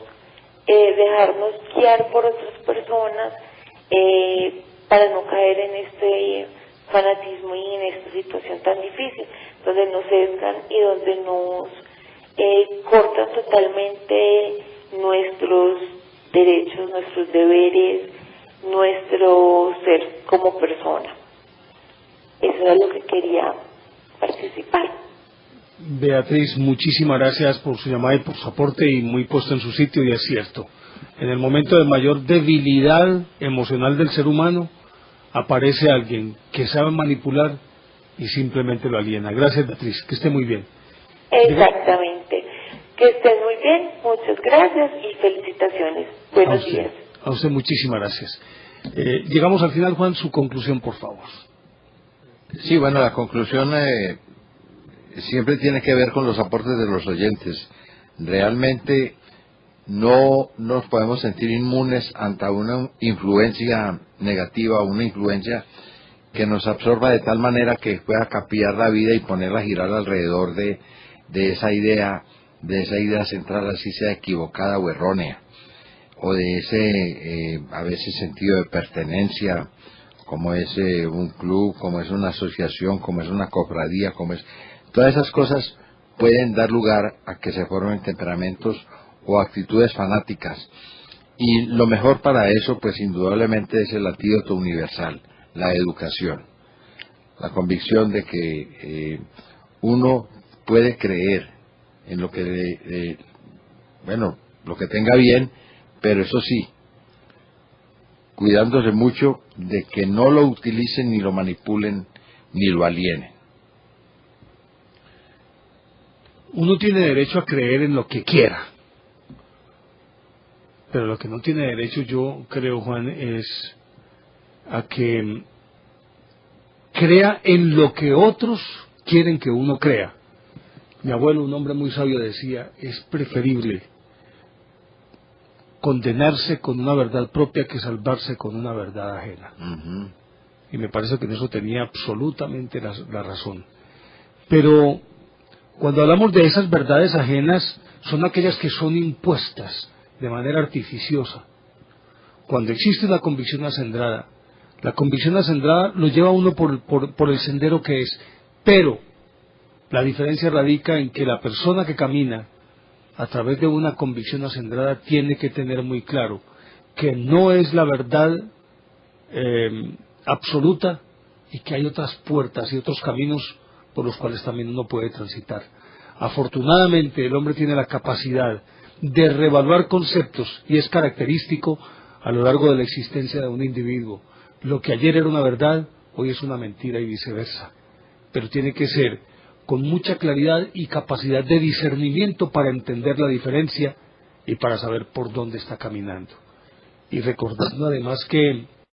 F: dejarnos guiar por otras personas para no caer en este fanatismo y en esta situación tan difícil, donde nos sesgan y donde nos cortan totalmente nuestros derechos, nuestros deberes, nuestro ser como persona. Eso era lo que quería participar.
A: Beatriz, muchísimas gracias por su llamada y por su aporte, y muy puesto en su sitio, y es cierto. En el momento de mayor debilidad emocional del ser humano, aparece alguien que sabe manipular y simplemente lo aliena. Gracias, Beatriz, que esté muy bien.
F: Exactamente. Que estén muy bien, muchas gracias y felicitaciones. Buenos días.
A: A usted muchísimas gracias. Llegamos al final, Juan, su conclusión, por favor.
B: Sí, bueno, la conclusión siempre tiene que ver con los aportes de los oyentes. Realmente no nos podemos sentir inmunes ante una influencia negativa, una influencia que nos absorba de tal manera que pueda capiar la vida y ponerla a girar alrededor de esa idea central, así sea equivocada o errónea, o de ese a veces sentido de pertenencia, como es un club, como es una asociación, como es una cofradía, todas esas cosas pueden dar lugar a que se formen temperamentos o actitudes fanáticas, y lo mejor para eso pues indudablemente es el antídoto universal, la educación, la convicción de que uno puede creer en lo que lo que tenga bien, pero eso sí, cuidándose mucho de que no lo utilicen ni lo manipulen ni lo alienen.
A: Uno tiene derecho a creer en lo que quiera, pero lo que no tiene derecho, yo creo, Juan, es a que crea en lo que otros quieren que uno crea. Mi abuelo, un hombre muy sabio, decía, es preferible condenarse con una verdad propia que salvarse con una verdad ajena.
B: Uh-huh.
A: Y me parece que en eso tenía absolutamente la razón. Pero cuando hablamos de esas verdades ajenas, son aquellas que son impuestas de manera artificiosa. Cuando existe una convicción acendrada, la convicción acendrada lo lleva a uno por el sendero que es, pero la diferencia radica en que la persona que camina a través de una convicción acendrada tiene que tener muy claro que no es la verdad absoluta y que hay otras puertas y otros caminos por los cuales también uno puede transitar. Afortunadamente el hombre tiene la capacidad de reevaluar conceptos y es característico a lo largo de la existencia de un individuo. Lo que ayer era una verdad, hoy es una mentira y viceversa. Pero tiene que ser con mucha claridad y capacidad de discernimiento para entender la diferencia y para saber por dónde está caminando. Y recordando además que